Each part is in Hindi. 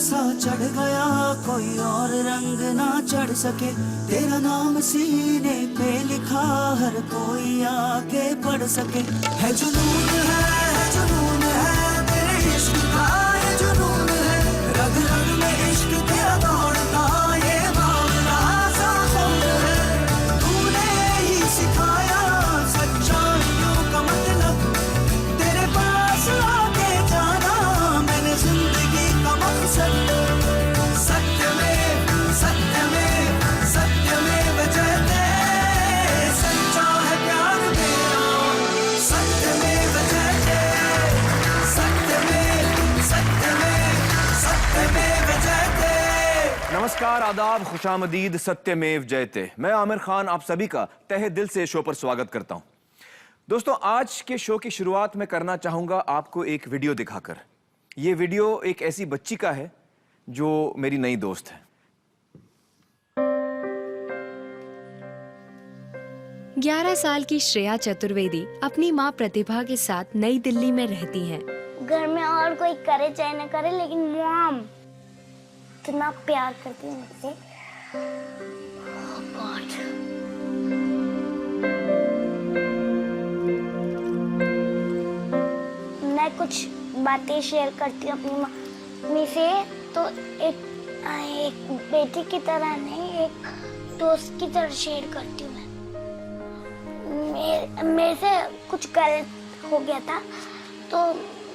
सा चढ़ गया, कोई और रंग ना चढ़ सके। तेरा नाम सीने पे लिखा, हर कोई आगे बढ़ सके। है जुनून है तेरे इश्क का, ये जुनून है। रग रग में इश्क तेरा दौड़ता, ये भावना सा खून है। तूने ही सिखाया सच्चाइयों का मतलब, तेरे पास आके जाना मैंने जिंदगी का मकसद। सत्यमेव सत्यमेव सत्यमेव जयते, सच्चा है प्यार मेरा। सत्यमेव जयते, सत्यमेव सत्यमेव सत्यमेव जयते। नमस्कार, आदाब, खुशामदीद, सत्यमेव जयते। मैं आमिर खान आप सभी का तहे दिल से शो पर स्वागत करता हूं। दोस्तों, आज के शो की शुरुआत मैं करना चाहूंगा आपको एक वीडियो दिखाकर। ये वीडियो एक ऐसी बच्ची का है जो मेरी नई दोस्त है। 11 साल की श्रेया चतुर्वेदी अपनी माँ प्रतिभा के साथ नई दिल्ली में रहती हैं। घर में और कोई करे चाहे न करे, लेकिन मॉम इतना प्यार करती है मुझसे। Oh God. मैं कुछ बातें शेयर करती हूँ अपनी मम्मी से, तो एक बेटी की तरह नहीं, एक दोस्त की तरह शेयर करती हूँ। मेरे से कुछ गलत हो गया था, तो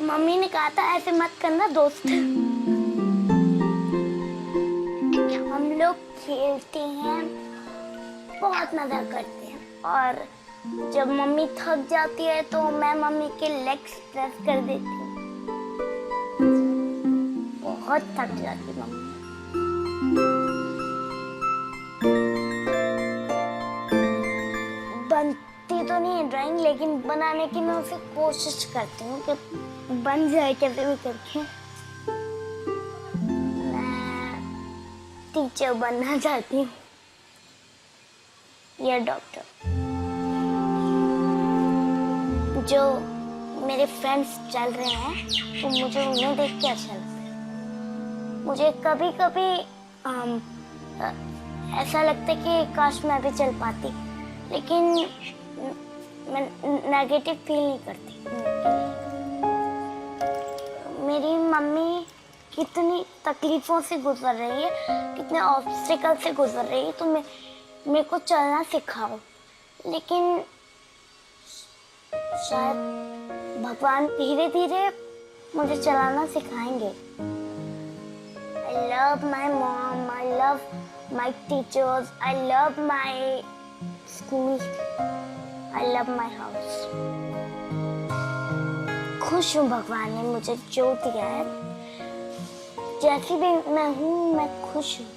मम्मी ने कहा था ऐसे मत करना, दोस्त है। हम लोग खेलते हैं, बहुत मजा करते हैं, और जब मम्मी थक जाती है तो मैं मम्मी के लेग्स प्रेस कर देती हूँ। बहुत थक जाती है मम्मी। बनती तो नहीं है ड्राइंग, लेकिन बनाने की मैं उसे कोशिश करती हूँ कि बन जाए कैसे भी करके। मैं टीचर बनना चाहती हूँ या डॉक्टर। जो मेरे फ्रेंड्स चल रहे हैं तो मुझे उन्हें देख के अच्छा लगता है। मुझे कभी कभी ऐसा लगता है कि काश मैं भी चल पाती, लेकिन मैं नेगेटिव फील नहीं करती। मेरी मम्मी कितनी तकलीफों से गुजर रही है, कितने ऑब्स्टिकल से गुजर रही है, तो मेरे को चलना सिखाओ। लेकिन शायद भगवान धीरे धीरे मुझे चलाना सिखाएंगे। I love my mom, I love my teachers, I love my school, I love my house. खुश हूँ भगवान ने मुझे जो दिया है, जैसी भी मैं हूँ, मैं खुश हूँ।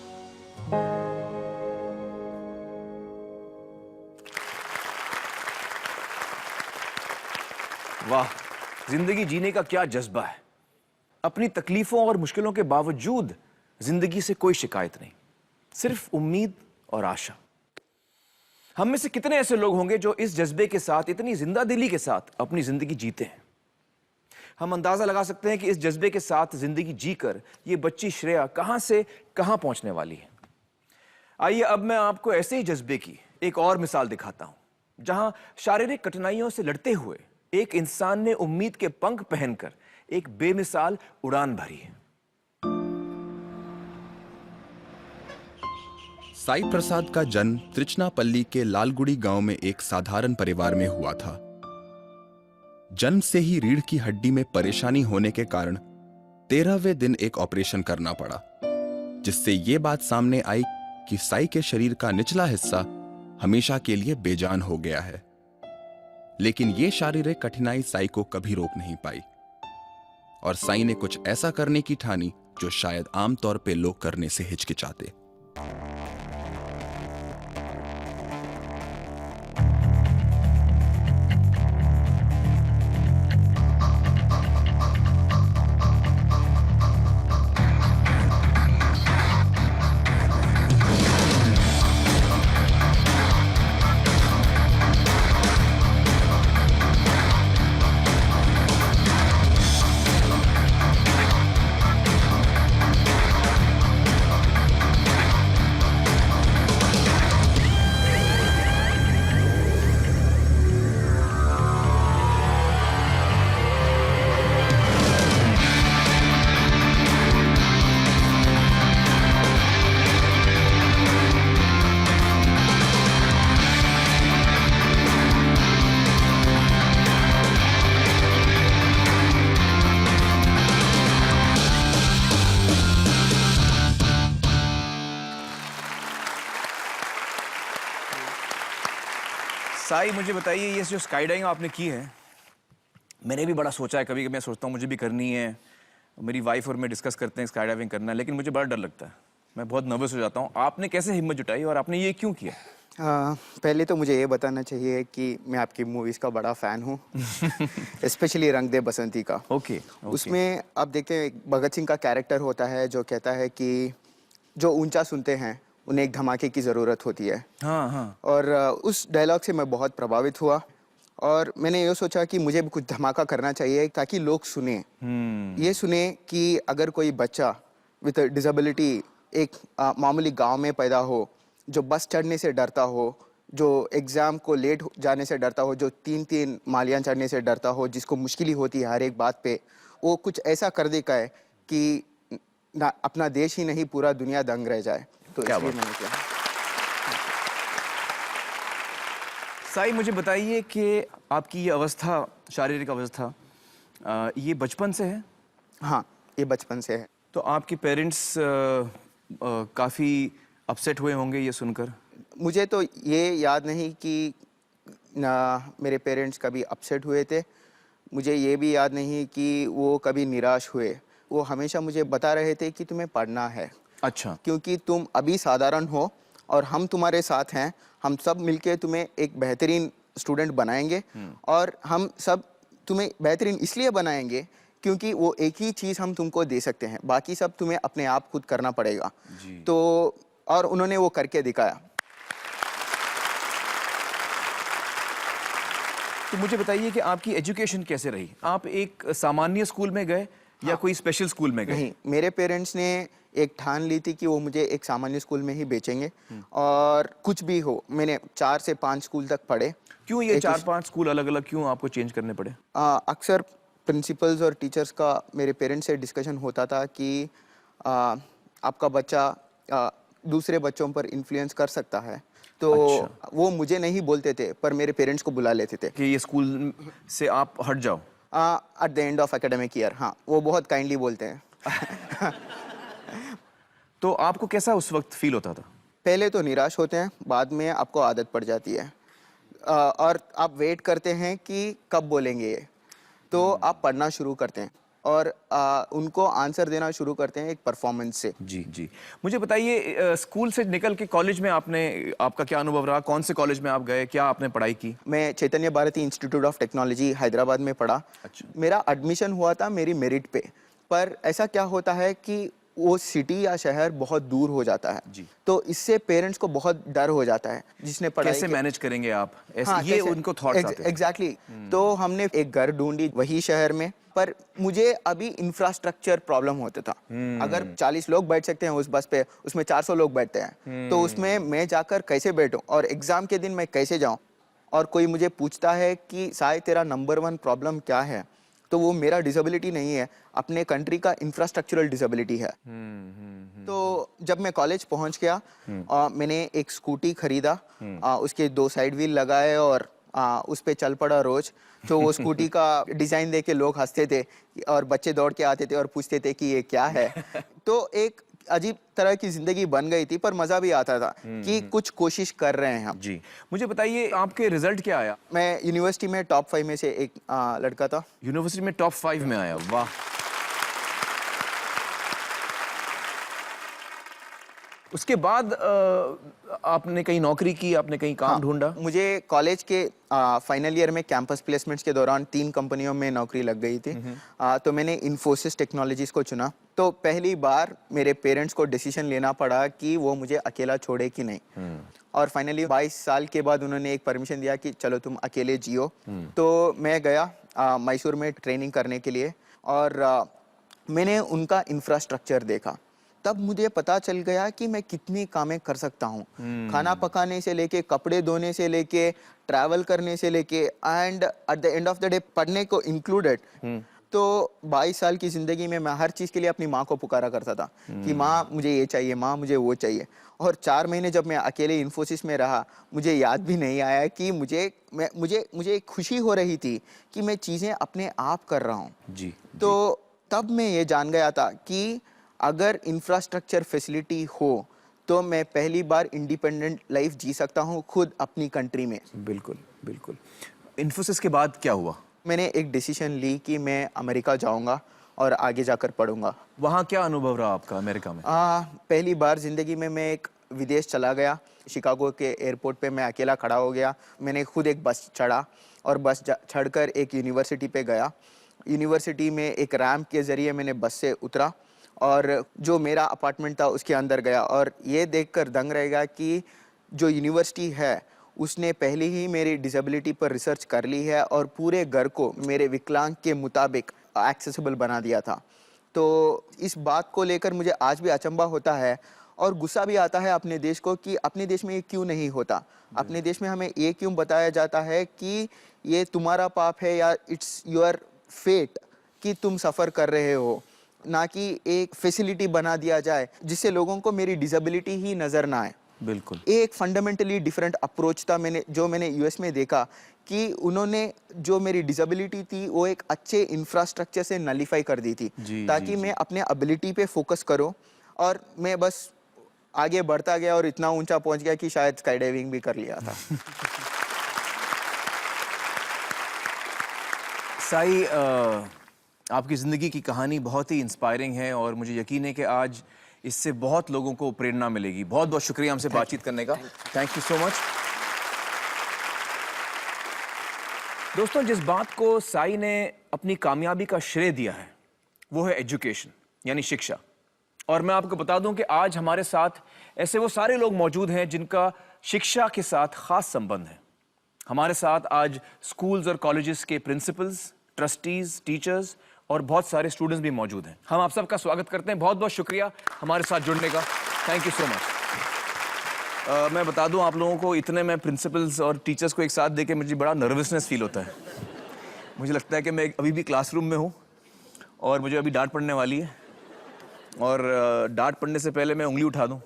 वाह, जिंदगी जीने का क्या जज्बा है। अपनी तकलीफों और मुश्किलों के बावजूद जिंदगी से कोई शिकायत नहीं, सिर्फ उम्मीद और आशा। हम में से कितने ऐसे लोग होंगे जो इस जज्बे के साथ, इतनी जिंदा दिली के साथ अपनी जिंदगी जीते हैं। हम अंदाजा लगा सकते हैं कि इस जज्बे के साथ जिंदगी जीकर ये बच्ची श्रेया कहां से कहां पहुंचने वाली है। आइए अब मैं आपको ऐसे ही जज्बे की एक और मिसाल दिखाता हूं, जहां शारीरिक कठिनाइयों से लड़ते हुए एक इंसान ने उम्मीद के पंख पहनकर एक बेमिसाल उड़ान भरी है। साई प्रसाद का जन्म त्रिचनापल्ली के लालगुड़ी गांव में एक साधारण परिवार में हुआ था। जन्म से ही रीढ़ की हड्डी में परेशानी होने के कारण 13वें दिन एक ऑपरेशन करना पड़ा, जिससे ये बात सामने आई कि साई के शरीर का निचला हिस्सा हमेशा के लिए बेजान हो गया है। लेकिन ये शारीरिक कठिनाई साई को कभी रोक नहीं पाई, और साई ने कुछ ऐसा करने की ठानी जो शायद आमतौर पे लोग करने से हिचकिचाते। साई, मुझे बताइए, ये जो स्काई डाइविंग आपने की है, मैंने भी बड़ा सोचा है, कभी कभी मैं सोचता हूँ मुझे भी करनी है, मेरी वाइफ और मैं डिस्कस करते हैं स्काई डाइविंग करना, लेकिन मुझे बड़ा डर लगता है, मैं बहुत नर्वस हो जाता हूँ। आपने कैसे हिम्मत जुटाई और आपने ये क्यों किया? पहले तो मुझे ये बताना चाहिए कि मैं आपकी मूवीज़ का बड़ा फ़ैन हूँ, स्पेशली रंग दे बसंती का। ओके। उसमें आप देखते हैं एक भगत सिंह का कैरेक्टर होता है जो कहता है कि जो ऊंचा सुनते हैं उन्हें एक धमाके की ज़रूरत होती है। हाँ हाँ। और उस डायलॉग से मैं बहुत प्रभावित हुआ और मैंने ये सोचा कि मुझे भी कुछ धमाका करना चाहिए ताकि लोग सुने, ये सुने कि अगर कोई बच्चा विद डिसेबिलिटी एक मामूली गांव में पैदा हो, जो बस चढ़ने से डरता हो, जो एग्ज़ाम को लेट जाने से डरता हो, जो 3-3 मालियाँ चढ़ने से डरता हो, जिसको मुश्किल ही होती है हर एक बात पे, वो कुछ ऐसा कर दिखाए कि ना अपना देश ही नहीं पूरा दुनिया दंग रह जाए। तो क्या इसलिए बात। मैंने किया। साई, मुझे बताइए कि आपकी ये अवस्था, शारीरिक अवस्था, ये बचपन से है? हाँ, ये बचपन से है। तो आपके पेरेंट्स काफ़ी अपसेट हुए होंगे ये सुनकर? मुझे तो ये याद नहीं कि ना मेरे पेरेंट्स कभी अपसेट हुए थे, मुझे ये भी याद नहीं कि वो कभी निराश हुए। वो हमेशा मुझे बता रहे थे कि तुम्हें पढ़ना है। अच्छा। क्योंकि तुम अभी साधारण हो और हम तुम्हारे साथ हैं, हम सब मिलके तुम्हें एक बेहतरीन स्टूडेंट बनाएंगे और हम सब तुम्हें बेहतरीन इसलिए बनाएंगे क्योंकि वो एक ही चीज़ हम तुमको दे सकते हैं, बाकी सब तुम्हें अपने आप खुद करना पड़ेगा। तो और उन्होंने वो करके दिखाया। तो मुझे बताइए कि आपकी एजुकेशन कैसे रही? आप एक सामान्य स्कूल में गए या कोई स्पेशल स्कूल में गए? नहीं, मेरे पेरेंट्स ने एक ठान ली थी कि वो मुझे एक सामान्य स्कूल में ही बेचेंगे और कुछ भी हो, मैंने 4 से 5 स्कूल तक पढ़े। क्यों ये 4-5 स्कूल अलग अलग क्यों आपको चेंज करने पड़े? अक्सर प्रिंसिपल्स और टीचर्स का मेरे पेरेंट्स से डिस्कशन होता था कि आपका बच्चा दूसरे बच्चों पर इन्फ्लुएंस कर सकता है। तो अच्छा। वो मुझे नहीं बोलते थे पर मेरे पेरेंट्स को बुला लेते थे कि ये स्कूल से आप हट जाओ? At the end of academic year. हाँ, वो बहुत काइंडली बोलते हैं। तो आपको कैसा उस वक्त फील होता था? पहले तो निराश होते हैं, बाद में आपको आदत पड़ जाती है और आप वेट करते हैं कि कब बोलेंगे ये, तो आप पढ़ना शुरू करते हैं और उनको आंसर देना शुरू करते हैं एक परफॉर्मेंस से। जी जी। मुझे बताइए, स्कूल से निकल के कॉलेज में आपका क्या अनुभव रहा? कौन से कॉलेज में आप गए, क्या आपने पढ़ाई की? मैं Chaitanya Bharathi institute of technology Hyderabad में पढ़ा। अच्छा। मेरा एडमिशन हुआ था मेरी मेरिट पे, पर ऐसा क्या होता है कि वो सिटी या शहर बहुत दूर हो जाता है जी। तो इससे पेरेंट्स को बहुत डर हो जाता है जिसने पढ़ाई कैसे मैनेज करेंगे आप? हाँ, ये कैसे? उनको थॉट्स आते थे। एग्जैक्टली। तो हमने एक घर ढूंढी वही शहर में, पर मुझे अभी इंफ्रास्ट्रक्चर प्रॉब्लम होता था। अगर 40 लोग बैठ सकते हैं उस बस पे, उसमें 400 लोग बैठते हैं, तो उसमें मैं जाकर कैसे बैठूं और एग्जाम के दिन मैं कैसे जाऊं? और कोई मुझे पूछता है कि साय तेरा नंबर 1 प्रॉब्लम क्या है, तो वो मेरा डिसेबिलिटी नहीं है, अपने कंट्री का इंफ्रास्ट्रक्चरल डिसेबिलिटी है। तो जब मैं कॉलेज पहुंच गया मैंने एक स्कूटी खरीदा, उसके 2 साइड व्हील लगाए और उस पे चल पड़ा रोज। तो वो स्कूटी का डिजाइन देख के लोग हंसते थे और बच्चे दौड़ के आते थे और पूछते थे कि ये क्या है। तो एक अजीब तरह की जिंदगी बन गई थी, पर मजा भी आता था कि कुछ कोशिश कर रहे हैं हम। जी। मुझे बताइए, आपके रिजल्ट क्या आया? मैं यूनिवर्सिटी में टॉप 5 में से एक लड़का था। यूनिवर्सिटी में टॉप 5 में आया? वाह। उसके बाद आपने कहीं नौकरी की, आपने कहीं काम ढूंढा? मुझे कॉलेज के फाइनल ईयर में कैंपस प्लेसमेंट्स के दौरान 3 कंपनियों में नौकरी लग गई थी। तो मैंने इन्फोसिस टेक्नोलॉजीज को चुना। तो पहली बार मेरे पेरेंट्स को डिसीजन लेना पड़ा कि वो मुझे अकेला छोड़े कि नहीं। और फाइनली 22 साल के बाद उन्होंने एक परमिशन दिया कि चलो तुम अकेले जियो। तो मैं गया मैसूर में ट्रेनिंग करने के लिए और मैंने उनका इंफ्रास्ट्रक्चर देखा। तब मुझे पता चल गया कि मैं कितनी कामें कर सकता हूँ। खाना पकाने से लेके, कपड़े धोने से लेके, ट्रैवल करने से लेके and at the end of the day पढ़ने को इंक्लूडेड। तो 22 साल की ज़िंदगी में मैं हर चीज़ के लिए अपनी माँ को पुकारा करता था कि माँ मुझे ये चाहिए, माँ मुझे वो चाहिए। और 4 महीने जब मैं अकेले इन्फोसिस में रहा, मुझे याद भी नहीं आया कि मुझे एक खुशी हो रही थी कि मैं चीज़ें अपने आप कर रहा हूँ। जी। तो तब मैं ये जान गया था कि अगर इंफ्रास्ट्रक्चर फैसिलिटी हो तो मैं पहली बार इंडिपेंडेंट लाइफ जी सकता हूँ खुद अपनी कंट्री में। बिल्कुल। बिल्कुल। इन्फोसिस के बाद क्या हुआ? मैंने एक डिसीजन ली कि मैं अमेरिका जाऊंगा और आगे जाकर पढ़ूंगा। वहाँ क्या अनुभव रहा आपका अमेरिका में? पहली बार ज़िंदगी में मैं एक विदेश चला गया। शिकागो के एयरपोर्ट पे मैं अकेला खड़ा हो गया। मैंने खुद एक बस चढ़ा और बस चढ़कर एक यूनिवर्सिटी पे गया। यूनिवर्सिटी में एक रैंप के ज़रिए मैंने बस से उतरा और जो मेरा अपार्टमेंट था उसके अंदर गया और ये देखकर दंग रहेगा कि जो यूनिवर्सिटी है उसने पहले ही मेरी डिसेबिलिटी पर रिसर्च कर ली है और पूरे घर को मेरे विकलांग के मुताबिक एक्सेसिबल बना दिया था। तो इस बात को लेकर मुझे आज भी अचंभा होता है और गुस्सा भी आता है अपने देश को कि अपने देश में ये क्यों नहीं होता। अपने देश में हमें ये क्यों बताया जाता है कि ये तुम्हारा पाप है या इट्स योर फेट कि तुम सफ़र कर रहे हो, ना कि एक फैसिलिटी बना दिया जाए जिससे लोगों को मेरी डिसेबिलिटी ही नज़र ना आए। बिल्कुल। एक फंडामेंटली डिफरेंट अप्रोच था मैंने यूएस में देखा कि उन्होंने जो मेरी डिसेबिलिटी थी वो एक अच्छे इंफ्रास्ट्रक्चर से नलीफाई कर दी थी ताकि मैं अपने एबिलिटी पे फोकस करूं और मैं बस आगे बढ़ता गया और इतना ऊंचा पहुंच गया कि शायद स्काई डाइविंग भी कर लिया था। साई, आपकी ज़िंदगी की कहानी बहुत ही इंस्पायरिंग है और मुझे यकीन है कि आज इससे बहुत लोगों को प्रेरणा मिलेगी। बहुत बहुत शुक्रिया हमसे बातचीत करने का। Thank you so much. दोस्तों, जिस बात को साई ने अपनी कामयाबी का श्रेय दिया है वो है एजुकेशन, यानी शिक्षा। और मैं आपको बता दूं कि आज हमारे साथ ऐसे वो सारे लोग मौजूद हैं जिनका शिक्षा के साथ खास संबंध है। हमारे साथ आज स्कूल्स और कॉलेजेस के प्रिंसिपल्स, ट्रस्टीज, टीचर्स और बहुत सारे स्टूडेंट्स भी मौजूद हैं। हम आप सबका स्वागत करते हैं। बहुत बहुत शुक्रिया हमारे साथ जुड़ने का। Thank you so much. मैं बता दूं आप लोगों को, इतने मैं प्रिंसिपल्स और टीचर्स को एक साथ देके मुझे बड़ा नर्वसनेस फील होता है। मुझे लगता है कि मैं अभी भी क्लासरूम में हूँ और मुझे अभी डांट पड़ने वाली है और डांट पड़ने से पहले मैं उंगली उठा दूं।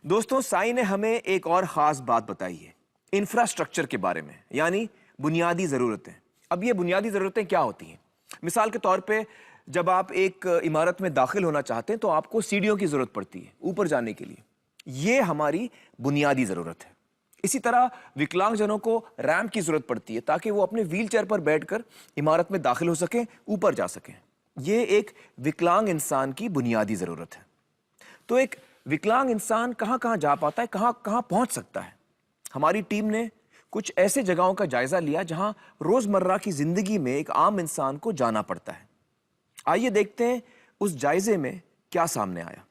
दोस्तों, साई ने हमें एक और ख़ास बात बताई है इंफ्रास्ट्रक्चर के बारे में, यानी बुनियादी ज़रूरतें। अब ये बुनियादी ज़रूरतें क्या होती हैं? मिसाल के तौर पे जब आप एक इमारत में दाखिल होना चाहते हैं तो आपको सीढ़ियों की ज़रूरत पड़ती है ऊपर जाने के लिए। ये हमारी बुनियादी ज़रूरत है। इसी तरह विकलांगजनों को रैंप की ज़रूरत पड़ती है ताकि वो अपने व्हील चेयर पर बैठकर इमारत में दाखिल हो सकें, ऊपर जा सकें। ये एक विकलांग इंसान की बुनियादी ज़रूरत है। तो एक विकलांग इंसान कहाँ कहाँ जा पाता है, कहाँ कहाँ पहुँच सकता है? हमारी टीम ने कुछ ऐसे जगहों का जायजा लिया जहां रोजमर्रा की जिंदगी में एक आम इंसान को जाना पड़ता है। आइए देखते हैं उस जायजे में क्या सामने आया।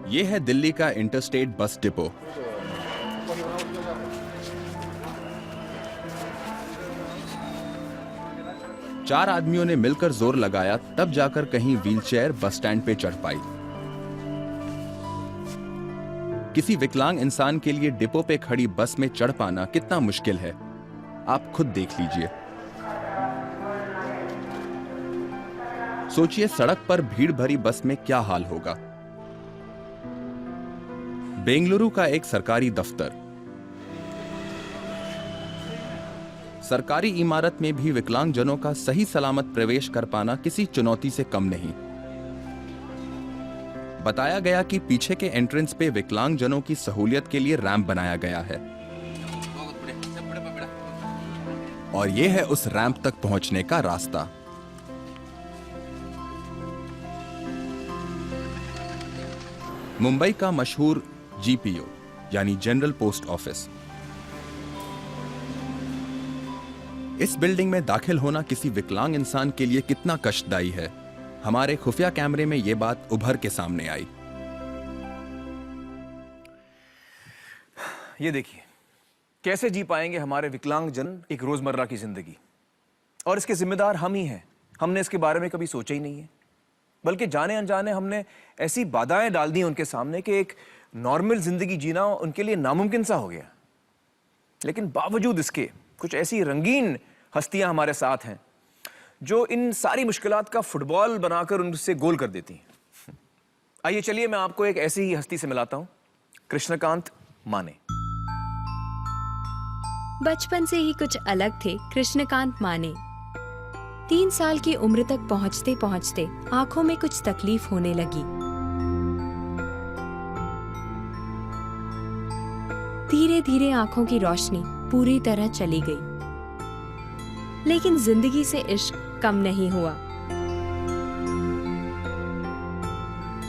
यह है दिल्ली का इंटरस्टेट बस डिपो। चार आदमियों ने मिलकर जोर लगाया, तब जाकर कहीं व्हीलचेयर बस स्टैंड पे चढ़ पाई। किसी विकलांग इंसान के लिए डिपो पे खड़ी बस में चढ़ पाना कितना मुश्किल है, आप खुद देख लीजिए। सोचिए सड़क पर भीड़ भरी बस में क्या हाल होगा। बेंगलुरु का एक सरकारी दफ्तर। सरकारी इमारत में भी विकलांगजनों का सही सलामत प्रवेश कर पाना किसी चुनौती से कम नहीं। बताया गया कि पीछे के एंट्रेंस पे विकलांगजनों की सहूलियत के लिए रैंप बनाया गया है और यह है उस रैंप तक पहुंचने का रास्ता। मुंबई का मशहूर जीपीओ यानी जनरल पोस्ट ऑफिस। इस बिल्डिंग में दाखिल होना किसी विकलांग इंसान के लिए कितना कष्टदायी है, हमारे खुफिया कैमरे में यह बात उभर के सामने आई। ये देखिए कैसे जी पाएंगे हमारे विकलांगजन एक रोजमर्रा की जिंदगी, और इसके जिम्मेदार हम ही हैं। हमने इसके बारे में कभी सोचा ही नहीं है, बल्कि जाने अनजाने हमने ऐसी बाधाएं डाल दी उनके सामने कि एक नॉर्मल जिंदगी जीना उनके लिए नामुमकिन सा हो गया। लेकिन बावजूद इसके कुछ ऐसी रंगीन हस्तियां हमारे साथ हैं जो इन सारी मुश्किलात का फुटबॉल बनाकर उनसे गोल कर देती हैं। आइए चलिए मैं आपको एक ऐसी ही हस्ती से मिलाता हूं, कृष्णकांत माने। बचपन से ही कुछ अलग थे कृष्णकांत माने। 3 साल की उम्र तक पहुंचते पहुंचते आंखों में कुछ तकलीफ होने लगी। धीरे धीरे आंखों की रोशनी पूरी तरह चली गई, लेकिन जिंदगी से इश्क कम नहीं हुआ।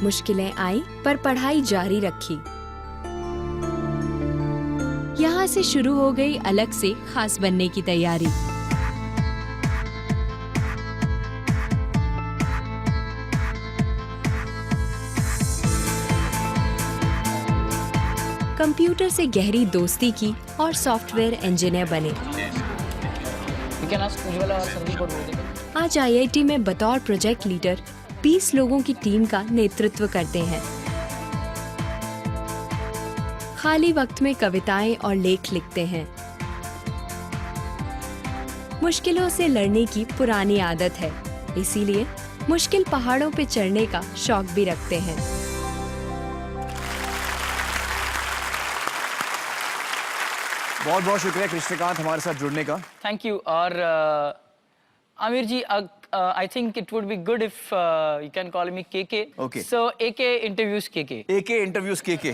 मुश्किलें आई पर पढ़ाई जारी रखी। यहाँ से शुरू हो गई अलग से खास बनने की तैयारी। कंप्यूटर से गहरी दोस्ती की और सॉफ्टवेयर इंजीनियर बने। आज IIT में बतौर प्रोजेक्ट लीडर 20 लोगों की टीम का नेतृत्व करते हैं। खाली वक्त में कविताएं और लेख लिखते हैं। मुश्किलों से लड़ने की पुरानी आदत है, इसीलिए मुश्किल पहाड़ों पे चढ़ने का शौक भी रखते हैं। बहुत बहुत शुक्रिया कृष्णकांत हमारे साथ जुड़ने का। Thank you. और आमिर जी, I think it would be good if you can call me KK. Okay. So AK interviews KK. AK interviews KK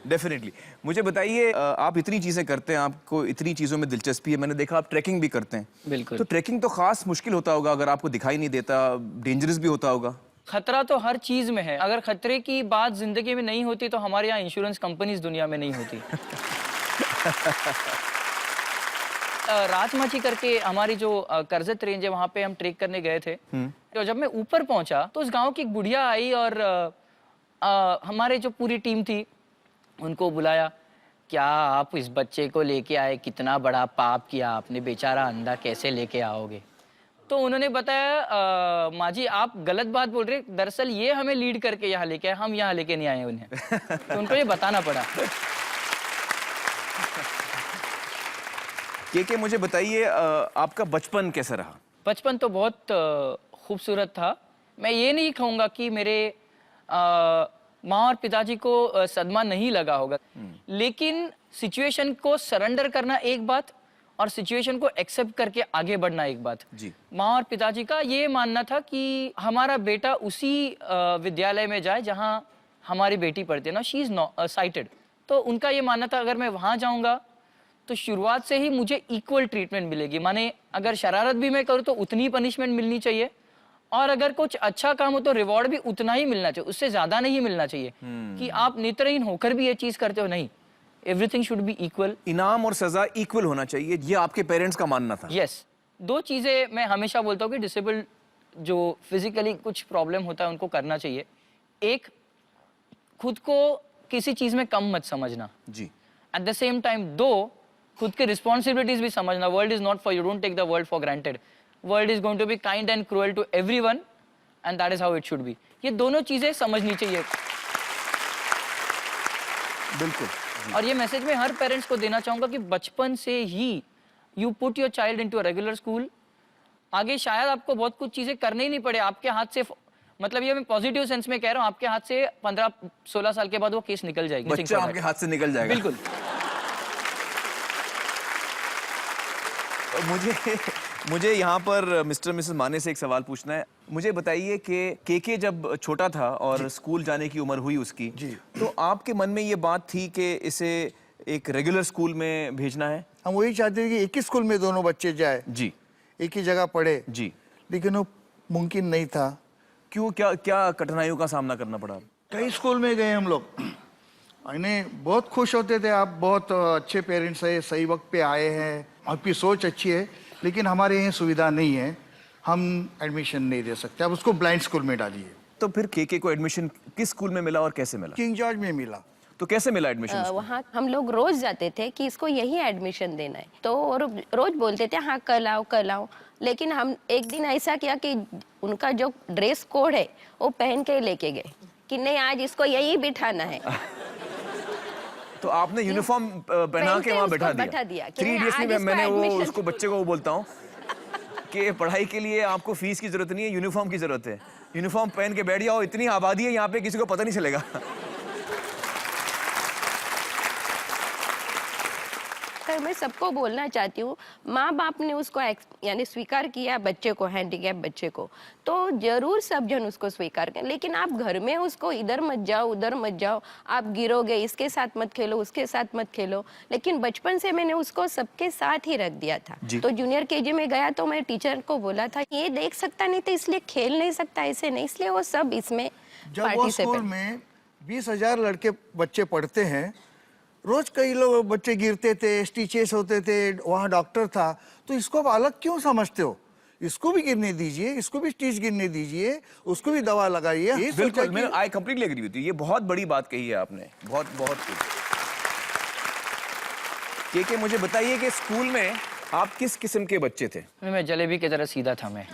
definitely. मुझे बताइए, आप इतनी चीजें करते हैं, आपको इतनी चीजों में दिलचस्पी है, मैंने देखा आप ट्रैकिंग भी करते हैं। बिल्कुल। तो ट्रैकिंग तो खास मुश्किल होता होगा, अगर आपको दिखाई नहीं देता, डेंजरस भी होता होगा। खतरा तो हर चीज में है। अगर खतरे की बात जिंदगी में नहीं होती तो हमारे यहाँ इंश्योरेंस कंपनीज दुनिया में नहीं होती। राजमाची करके हमारी जो करजत रेंज है, वहां पे हम ट्रेक करने गए थे। तो जब मैं ऊपर पहुंचा तो उस गांव की एक बुढ़िया आई और हमारे जो पूरी टीम थी उनको बुलाया। क्या आप इस बच्चे को लेके आए, कितना बड़ा पाप किया आपने, बेचारा अंधा कैसे लेके आओगे। तो उन्होंने बताया, माँ जी आप गलत बात बोल रहे, दरअसल ये हमें लीड करके यहाँ लेके आए, हम यहाँ लेके नहीं आए उन्हें। तो उनको ये बताना पड़ा। KK मुझे बताइए, आपका बचपन कैसा रहा? बचपन तो बहुत खूबसूरत था। मैं ये नहीं कहूँगा कि मेरे माँ और पिताजी को सदमा नहीं लगा होगा, लेकिन सिचुएशन को सरेंडर करना एक बात और सिचुएशन को एक्सेप्ट करके आगे बढ़ना एक बात। जी। माँ और पिताजी का ये मानना था कि हमारा बेटा उसी विद्यालय में जाए जहाँ हमारी बेटी पढ़ती है ना, शी इज साइटेड। तो उनका ये मानना था अगर मैं वहाँ जाऊँगा तो शुरुआत से ही मुझे इक्वल ट्रीटमेंट मिलेगी। माने अगर शरारत भी मैं करूँ तो उतनी पनिशमेंट मिलनी चाहिए, और अगर कुछ अच्छा काम हो तो रिवॉर्ड भी उतना ही मिलना चाहिए, उससे ज्यादा नहीं मिलना चाहिए कि आप नेत्रहीन होकर भी ये चीज करते हो। नहीं, एवरीथिंग शुड बी इक्वल। इनाम और सजा इक्वल होना चाहिए, ये आपके पेरेंट्स का मानना था। यस। दो चीजें मैं हमेशा बोलता हूँ कि डिसेबल्ड जो फिजिकली कुछ प्रॉब्लम होता है उनको करना चाहिए। एक, खुद को किसी चीज में कम मत समझना जी। एट द सेम टाइम दो, खुद के रिस्पॉन्सिबिलिटीज भी समझना। World is not for you, don't take the world for granted. World is going to be kind and cruel to everyone and that is how it should be. ये दोनों चीजें समझनी चाहिए। बिल्कुल। और ये मैसेज मैं हर पेरेंट्स को देना चाहूंगा कि बचपन से ही you put your child into a regular school. आगे शायद आपको बहुत कुछ चीजें करने ही नहीं पड़े, आपके हाथ से, मतलब ये मैं पॉजिटिव सेंस में कह रहा हूँ, आपके हाथ से 15-16 साल के बाद वो केस निकल जाएगी। बच्चा आपके हाथ से निकल जाएगा। बिल्कुल। मुझे यहाँ पर मिस्टर मिसेस माने से एक सवाल पूछना है। मुझे बताइए कि KK जब छोटा था और स्कूल जाने की उम्र हुई उसकी, तो आपके मन में ये बात थी कि इसे एक रेगुलर स्कूल में भेजना है? हम वही चाहते थे कि एक ही स्कूल में दोनों बच्चे जाए जी, एक ही जगह पढ़े जी, लेकिन वो मुमकिन नहीं था। क्यों? क्या कठिनाइयों का सामना करना पड़ा? कई स्कूल में गए हम लोग, इन्हें बहुत खुश होते थे, आप बहुत अच्छे पेरेंट्स है, सही वक्त पे आए हैं, आपकी सोच अच्छी है, लेकिन हमारे यहाँ सुविधा नहीं है, हम एडमिशन नहीं दे सकते, आप उसको ब्लाइंड स्कूल में डालिए। तो फिर KK को एडमिशन किस स्कूल में मिला और कैसे मिला? किंग जॉर्ज में मिला। तो कैसे मिला एडमिशन? वहाँ हम लोग रोज जाते थे कि इसको यही एडमिशन देना है, तो रोज बोलते थे हाँ कल आओ। लेकिन हम एक दिन ऐसा किया कि उनका जो ड्रेस कोड है वो पहन के लेके गए कि नहीं आज इसको यही बिठाना है। तो आपने यूनिफॉर्म पहना के वहाँ बैठा दिया। 3 इडियट्स में मैंने वो उसको बच्चे को वो बोलता हूँ कि पढ़ाई के लिए आपको फीस की जरूरत नहीं है, यूनिफॉर्म की जरूरत है। यूनिफॉर्म पहन के बैठ जाओ, इतनी आबादी है यहाँ पे किसी को पता नहीं चलेगा। पर मैं सबको बोलना चाहती हूँ, माँ बाप ने उसको यानी स्वीकार किया बच्चे को, हैंडीकैप बच्चे को, तो जरूर सब जन उसको स्वीकार करें। लेकिन आप घर में उसको इधर मत जाओ उधर मत जाओ, आप गिरोगे, इसके साथ मत खेलो उसके साथ मत खेलो। लेकिन बचपन से मैंने उसको सबके साथ ही रख दिया था। तो जूनियर केजी में गया तो मैं टीचर को बोला था ये देख सकता नहीं था इसलिए खेल नहीं सकता, ऐसे नहीं, इसलिए वो सब इसमें जब वो स्कूल में 20,000 लड़के बच्चे पढ़ते हैं, रोज कई लोग बच्चे गिरते थे, स्टिचेस होते थे, वहाँ डॉक्टर था, तो इसको आप अलग क्यों समझते हो? इसको भी गिरने दीजिए, इसको भी स्टिच गिरने दीजिए, उसको भी दवा लगाइए। बिल्कुल, मैं I completely agree with you. ये बहुत बड़ी बात कही है आपने, बहुत बहुत। के मुझे बताइए कि स्कूल में आप किस किस्म के बच्चे थे? मैं जलेबी की तरह सीधा था मैं।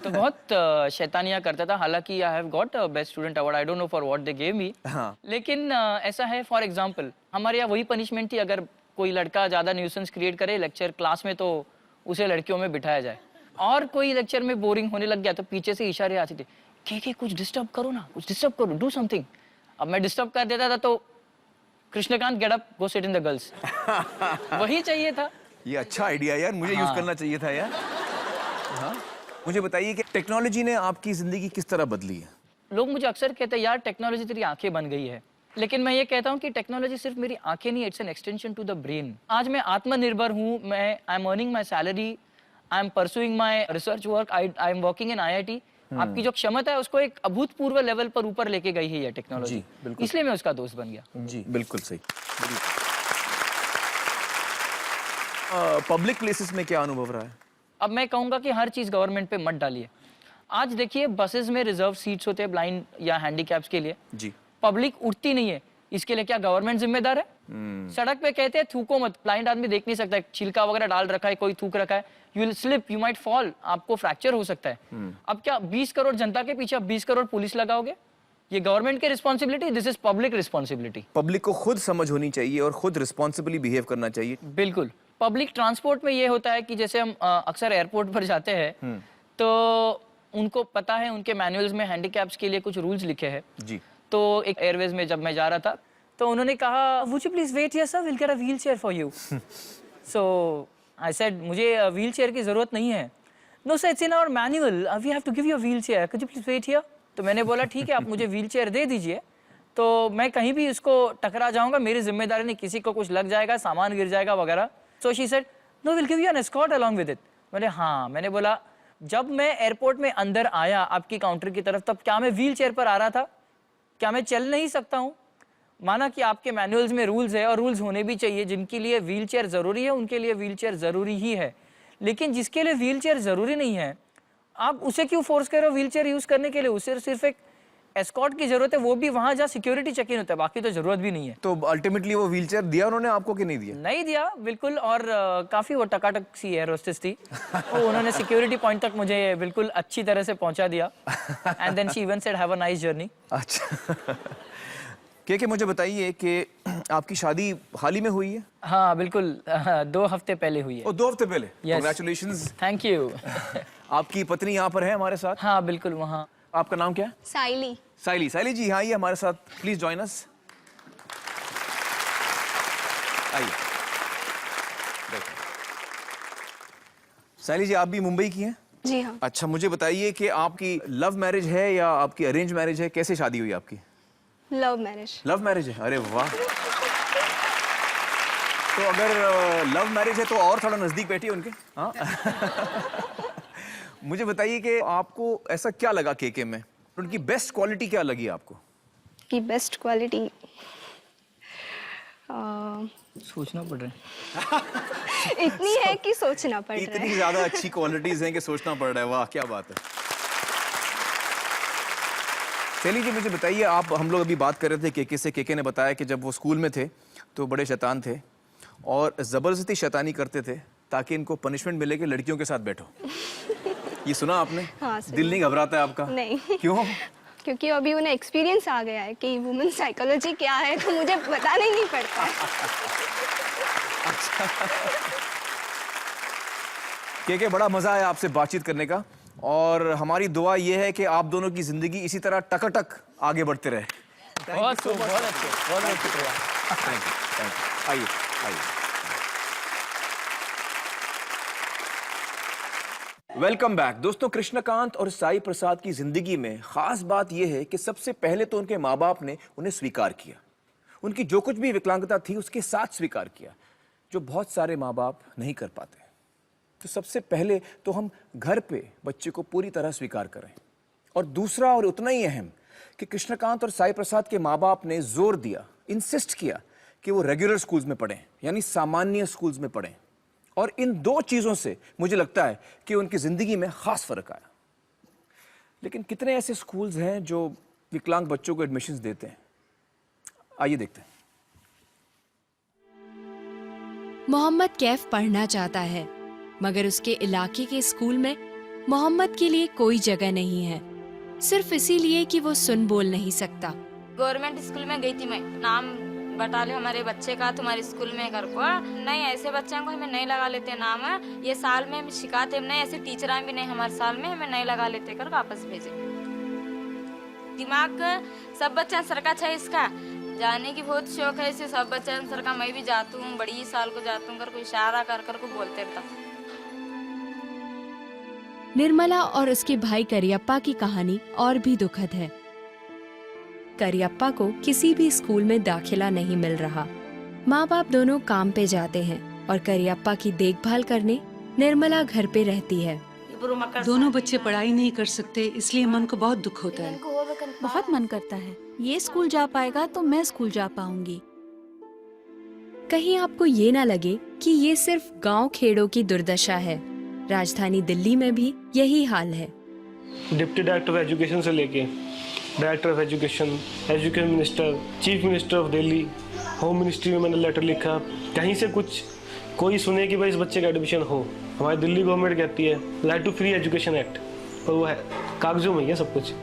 तो बहुत शैतानियां करता था। हालांकि I have got best student award, I don't know for what they gave me. लेकिन ऐसा है, फॉर एग्जांपल हमारे यहाँ वही पनिशमेंट थी, अगर कोई लड़का ज्यादा न्यूसेंस क्रिएट करे लेक्चर क्लास में तो उसे लड़कियों में बिठाया जाए। और कोई लेक्चर में बोरिंग होने लग गया तो पीछे से इशारे आते थे कि कुछ डिस्टर्ब करो ना, कुछ डिस्टर्ब करो, डू समथिंग। अब मैं डिस्टर्ब कर देता था तो Krishnakant get up, go sit in the girls. वही चाहिए था। ये अच्छा आइडिया यार, मुझे यूज करना चाहिए था यार। हाँ, मुझे बताइए कि टेक्नोलॉजी ने आपकी जिंदगी किस तरह बदली है? लोग मुझे अक्सर कहते हैं यार टेक्नोलॉजी तेरी आंखें बन गई है, लेकिन मैं ये कहता हूँ कि टेक्नोलॉजी सिर्फ मेरी आंखें नहीं, it's an extension to the brain. आज मैं आत्मनिर्भर हूँ, मैं I am earning my salary, I am pursuing my research work, I am working in IIT। आपकी जो क्षमता है उसको एक अभूतपूर्व लेवल पर ऊपर लेके गई है ये टेक्नोलॉजी, इसलिए मैं उसका दोस्त बन गया। जी बिल्कुल सही। पब्लिक प्लेसेस में क्या अनुभव रहा है? अब मैं कहूंगा कि हर चीज गवर्नमेंट पे मत डालिए। आज देखिए बसेस में रिजर्व सीट्स होते हैं ब्लाइंड या हैंडीकैप्स के लिए, जी पब्लिक उठती नहीं है, इसके लिए क्या गवर्नमेंट जिम्मेदार है? सड़क पे कहते हैं थूको मत, ब्लाइंड आदमी देख नहीं सकता, छिलका वगैरह डाल रखा है, कोई थूक रखा है, you will slip, you might fall, आपको फ्रैक्चर हो सकता है। अब क्या 20 करोड़ जनता के पीछे 20 करोड़ पुलिस लगाओगे? ये गवर्नमेंट की responsibility, this is public responsibility. Public को खुद समझ होनी चाहिए और खुद रिस्पॉन्सिबली बिहेव करना चाहिए। बिल्कुल। पब्लिक ट्रांसपोर्ट में ये होता है कि जैसे हम अक्सर एयरपोर्ट पर जाते हैं तो उनको पता है, उनके मैनुअल्स में हैंडीकैप्स के लिए कुछ रूल्स लिखे हैं। जी। तो एक एयरवेज में जब मैं जा रहा था तो उन्होंने कहा would you please wait here sir, will get a wheelchair for you. So I said मुझे व्हील चेयर की जरूरत नहीं है। No sir, it's in our manual, we have to give you a wheelchair, could you please wait here. तो मैंने बोला ठीक है, आप मुझे व्हील चेयर दे दीजिए, तो मैं कहीं भी इसको टकरा जाऊंगा, मेरी जिम्मेदारी नहीं, किसी को कुछ लग जाएगा, सामान गिर जाएगा वगैरह। So she said no, will give you an escort along with it. मैंने हाँ, मैंने बोला जब मैं एयरपोर्ट में अंदर आया आपकी काउंटर की तरफ, तब क्या मैं व्हील चेयर पर आ रहा था? क्या मैं चल नहीं सकता हूँ? माना कि आपके मैनुअल्स में रूल्स है और रूल्स होने भी चाहिए, जिनके लिए व्हील चेयर जरूरी है उनके लिए व्हील चेयर जरूरी ही है, लेकिन जिसके लिए व्हील चेयर जरूरी नहीं है आप उसे क्यों फोर्स कर रहे हो व्हील चेयर यूज करने के लिए? उसे सिर्फ एक एस्कॉर्ट की जरूरत है, वो भी वहां जहाँ सिक्योरिटी चेक इन होता है, बाकी तो जरूरत भी नहीं है। तो अल्टीमेटली वो व्हीलचेयर दिया उन्होंने आपको कि नहीं दिया? नहीं दिया बिल्कुल, और काफी वो टकाटक सी एयर होस्टेस थी, तो उन्होंने सिक्योरिटी पॉइंट तक मुझे बिल्कुल अच्छी तरह से पहुंचा दिया। And then she even said have a nice journey. अच्छा। के मुझे बताइए कि आपकी शादी हाल ही में हुई है? हाँ बिल्कुल, 2 हफ्ते पहले हुई है। ओ, 2 हफ्ते पहले? Yes. कांग्रेचुलेशंस। Thank you. आपकी पत्नी यहाँ पर है हमारे साथ? हाँ बिल्कुल, वहाँ। आपका नाम क्या है? साइली। साइली जी यहाँ आइए हमारे साथ, प्लीज जॉइन अस। आइए। साइली जी, आप भी मुंबई की हैं? जी हाँ। अच्छा, मुझे बताइए कि आपकी लव मैरिज है या आपकी अरेंज मैरिज है? कैसे शादी हुई आपकी? Love marriage. लव मैरिज है? अरे वाह। तो अगर लव मैरिज है तो और थोड़ा नजदीक बैठिए उनके। हाँ। मुझे बताइए कि आपको ऐसा क्या लगा केके में, उनकी बेस्ट क्वालिटी क्या लगी आपको? की बेस्ट क्वालिटी सोचना पड़ रहा है। इतनी है कि सोचना पड़ रहा इतनी है। ज्यादा अच्छी क्वालिटीज हैं कि सोचना पड़ रहा है। वाह, क्या बात है। चलिए जी, मुझे बताइए, आप हम लोग अभी बात कर रहे थे केके से। केके ने बताया कि जब वो स्कूल में थे तो बड़े शैतान थे और जबरदस्ती शैतानी करते थे ताकि इनको पनिशमेंट मिले कि लड़कियों के साथ बैठो। ये सुना आपने? हाँ, सुना। दिल नहीं घबराता है आपका? नहीं। क्यों? क्योंकि अभी उन्हें एक्सपीरियंस आ गया है कि वुमेन साइकोलॉजी क्या है, तो मुझे बताना ही नहीं पड़ता है। केके, बड़ा मजा आया आपसे बातचीत करने का और हमारी दुआ ये है कि आप दोनों की जिंदगी इसी तरह टकाटक आगे बढ़ते रहे। बहुत अच्छे, बहुत शुक्रिया। Thank you. आइए। वेलकम बैक दोस्तों। कृष्णकांत और साई प्रसाद की जिंदगी में खास बात यह है कि सबसे पहले तो उनके माँ बाप ने उन्हें स्वीकार किया, उनकी जो कुछ भी विकलांगता थी उसके साथ स्वीकार किया, जो बहुत सारे माँ बाप नहीं कर पाते। तो सबसे पहले तो हम घर पे बच्चे को पूरी तरह स्वीकार करें, और दूसरा और उतना ही अहम कि कृष्णकांत और साई प्रसाद के माँ बाप ने जोर दिया, इंसिस्ट किया कि वो रेगुलर स्कूल्स में पढ़ें, यानी सामान्य स्कूल्स में पढ़ें। और इन दो चीजों से मुझे लगता है कि उनकी जिंदगी में खास फर्क आया। लेकिन कितने ऐसे स्कूल्स हैं जो विकलांग बच्चों को एडमिशंस देते हैं? आइए देखते हैं। मोहम्मद कैफ पढ़ना चाहता है, मगर उसके इलाके के स्कूल में मोहम्मद के लिए कोई जगह नहीं है, सिर्फ इसीलिए कि वो सुन बोल नहीं सकता। गवर्नमेंट स्कूल में गई थी मैं, नाम बता ले हमारे बच्चे का तुम्हारे स्कूल में कर को नहीं, ऐसे बच्चों को हमें नहीं लगा लेते नाम, ये साल में हम शिकायत है नहीं, ऐसे टीचर भी नहीं हमारे साल में हमें नहीं लगा लेते कर वापस भेजे। दिमाग सब बच्चा सर का है, इसका जाने की बहुत शौक है, इसे सब बच्चा सर का मैं भी जाती हूँ, बड़ी साल को जाती हूँ कर कोई इशारा कर कर को बोलते रहता। निर्मला और उसके भाई करियप्पा की कहानी और भी दुखद है। करियप्पा को किसी भी स्कूल में दाखिला नहीं मिल रहा। माँ बाप दोनों काम पे जाते हैं और करियप्पा की देखभाल करने निर्मला घर पे रहती है। दोनों बच्चे पढ़ाई नहीं कर सकते, इसलिए मन को बहुत दुख होता है। बहुत मन करता है, ये स्कूल जा पाएगा तो मैं स्कूल जा पाऊंगी। कहीं आपको ये ना लगे कि ये सिर्फ गांव खेड़ों की दुर्दशा है, राजधानी दिल्ली में भी यही हाल है। डिप्टी डायरेक्टर ऑफ एजुकेशन से लेके director of education, education minister, chief minister of Delhi, home ministry में मैंने लेटर लिखा, कहीं से कुछ कोई सुने कि भाई इस बच्चे का एडमिशन हो। हमारी दिल्ली गवर्नमेंट कहती है right to free education act, और वो है कागजों में ही है सब कुछ।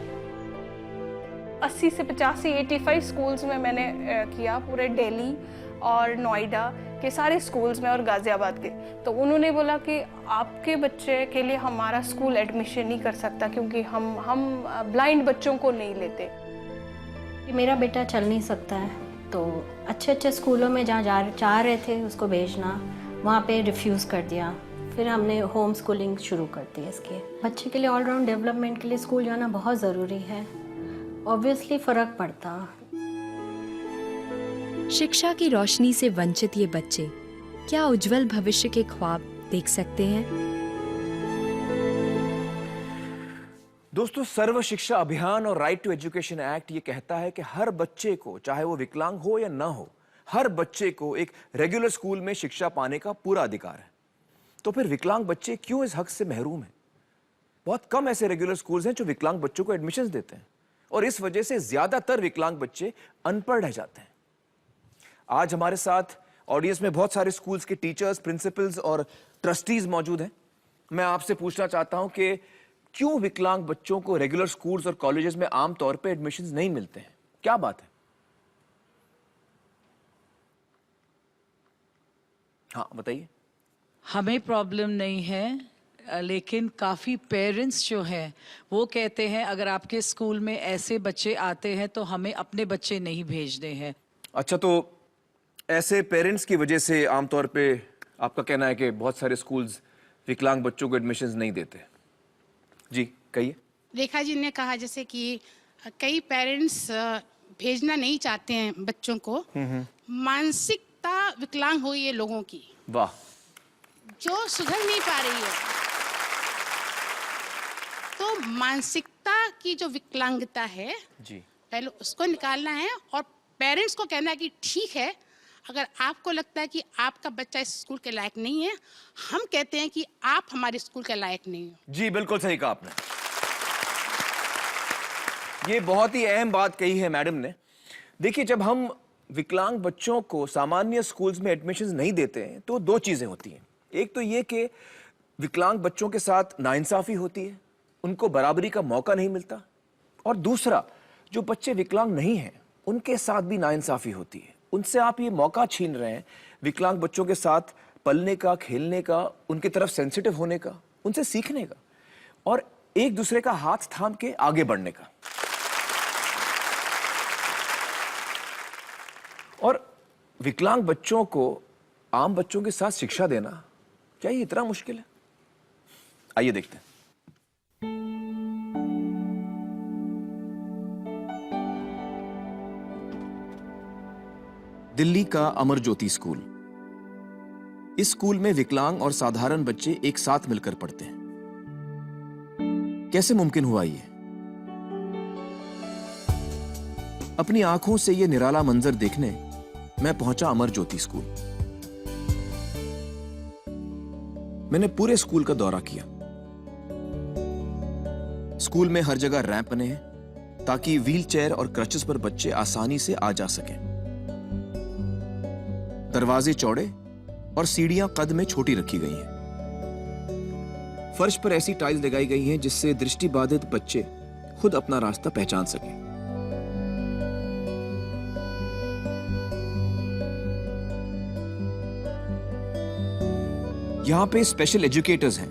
80 से 85, 85 स्कूल्स में मैंने किया, पूरे दिल्ली और नोएडा के सारे स्कूल्स में और गाजियाबाद के। तो उन्होंने बोला कि आपके बच्चे के लिए हमारा स्कूल एडमिशन नहीं कर सकता, क्योंकि हम ब्लाइंड बच्चों को नहीं लेते। मेरा बेटा चल नहीं सकता है, तो अच्छे अच्छे स्कूलों में जहाँ चाह रहे थे उसको भेजना, वहाँ पे रिफ्यूज़ कर दिया। फिर हमने होम स्कूलिंग शुरू कर दी। इसके बच्चे के लिए ऑलराउंड डेवलपमेंट के लिए स्कूल जाना बहुत ज़रूरी है, ऑब्वियसली फ़र्क पड़ता। शिक्षा की रोशनी से वंचित ये बच्चे क्या उज्जवल भविष्य के ख्वाब देख सकते हैं? दोस्तों, सर्व शिक्षा अभियान और राइट टू एजुकेशन एक्ट ये कहता है कि हर बच्चे को, चाहे वो विकलांग हो या ना हो, हर बच्चे को एक रेगुलर स्कूल में शिक्षा पाने का पूरा अधिकार है। तो फिर विकलांग बच्चे क्यों इस हक से महरूम हैं? बहुत कम ऐसे रेगुलर स्कूल्स हैं जो विकलांग बच्चों को एडमिशंस देते हैं, और इस वजह से ज्यादातर विकलांग बच्चे अनपढ़ रह जाते हैं। आज हमारे साथ ऑडियंस में बहुत सारे स्कूल्स के टीचर्स, प्रिंसिपल्स और ट्रस्टीज मौजूद हैं। मैं आपसे पूछना चाहता हूं कि क्यों विकलांग बच्चों को रेगुलर स्कूल्स और कॉलेजेस में आमतौर पे एडमिशंस नहीं मिलते हैं? क्या बात है? हाँ, बताइए। हमें प्रॉब्लम नहीं है, लेकिन काफ़ी पेरेंट्स जो हैं वो कहते हैं अगर आपके स्कूल में ऐसे बच्चे आते हैं तो हमें अपने बच्चे नहीं भेजने हैं। अच्छा, तो ऐसे पेरेंट्स की वजह से आमतौर पे आपका कहना है कि बहुत सारे स्कूल्स विकलांग बच्चों को एडमिशंस नहीं देते। जी कहिए। रेखा जी ने कहा जैसे कि कई पेरेंट्स भेजना नहीं चाहते हैं बच्चों को, मानसिकता विकलांग हुई है लोगों की, वाह, जो सुधर नहीं पा रही है। तो मानसिकता की जो विकलांगता है जी, पहले उसको निकालना है, और पेरेंट्स को कहना है कि ठीक है, अगर आपको लगता है कि आपका बच्चा इस स्कूल के लायक नहीं है, हम कहते हैं कि आप हमारे स्कूल के लायक नहीं हो। जी बिल्कुल सही कहा आपने। ये बहुत ही अहम बात कही है मैडम ने। देखिए, जब हम विकलांग बच्चों को सामान्य स्कूल्स में एडमिशंस नहीं देते हैं तो दो चीजें होती हैं। एक तो ये कि विकलांग बच्चों के साथ नाइंसाफी होती है, उनको बराबरी का मौका नहीं मिलता, और दूसरा, जो बच्चे विकलांग नहीं हैं उनके साथ भी नाइंसाफी होती है। उनसे आप ये मौका छीन रहे हैं विकलांग बच्चों के साथ पलने का, खेलने का, उनकी तरफ सेंसिटिव होने का, उनसे सीखने का, और एक दूसरे का हाथ थाम के आगे बढ़ने का। और विकलांग बच्चों को आम बच्चों के साथ शिक्षा देना क्या ये इतना मुश्किल है? आइए देखते हैं। दिल्ली का अमर ज्योति स्कूल। इस स्कूल में विकलांग और साधारण बच्चे एक साथ मिलकर पढ़ते हैं। कैसे मुमकिन हुआ ये? अपनी आंखों से ये निराला मंजर देखने मैं पहुंचा अमर ज्योति स्कूल। मैंने पूरे स्कूल का दौरा किया। स्कूल में हर जगह रैंप बने हैं ताकि व्हीलचेयर और क्रचेस पर बच्चे आसानी से आ जा सकें। दरवाजे चौड़े और सीढ़ियां कद में छोटी रखी गई हैं। फर्श पर ऐसी टाइल्स लगाई गई हैं जिससे दृष्टिबाधित बच्चे खुद अपना रास्ता पहचान सकें। यहां पे स्पेशल एजुकेटर्स हैं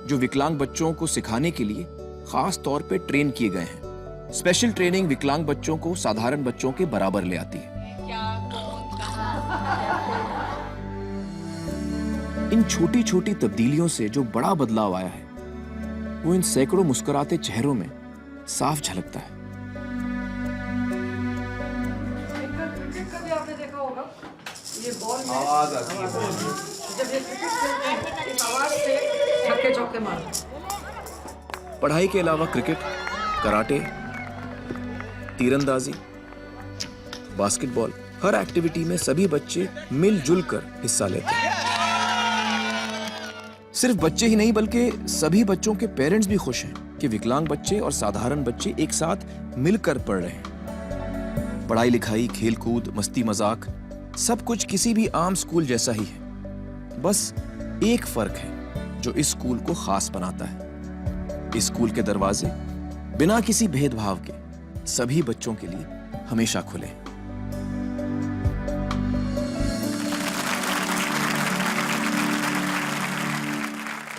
जो विकलांग बच्चों को सिखाने के लिए खास तौर पे ट्रेन किए गए हैं। स्पेशल ट्रेनिंग विकलांग बच्चों को साधारण बच्चों के बराबर ले आती है। इन छोटी छोटी तब्दीलियों से जो बड़ा बदलाव आया है वो इन सैकड़ों मुस्कुराते चेहरों में साफ झलकता है। आपने देखा होगा ये बॉल में आवाज आती है जब ये क्रिकेट खेलते हैं इस आवाज से छक्के चौके मारते हैं। पढ़ाई के अलावा क्रिकेट, कराटे, तीरंदाजी, बास्केटबॉल, हर एक्टिविटी में सभी बच्चे मिलजुल कर हिस्सा लेते हैं। सिर्फ बच्चे ही नहीं बल्कि सभी बच्चों के पेरेंट्स भी खुश हैं कि विकलांग बच्चे और साधारण बच्चे एक साथ मिलकर पढ़ रहे हैं। पढ़ाई लिखाई, खेलकूद, मस्ती मजाक सब कुछ किसी भी आम स्कूल जैसा ही है। बस एक फर्क है जो इस स्कूल को खास बनाता है। इस स्कूल के दरवाजे बिना किसी भेदभाव के सभी बच्चों के लिए हमेशा खुले हैं।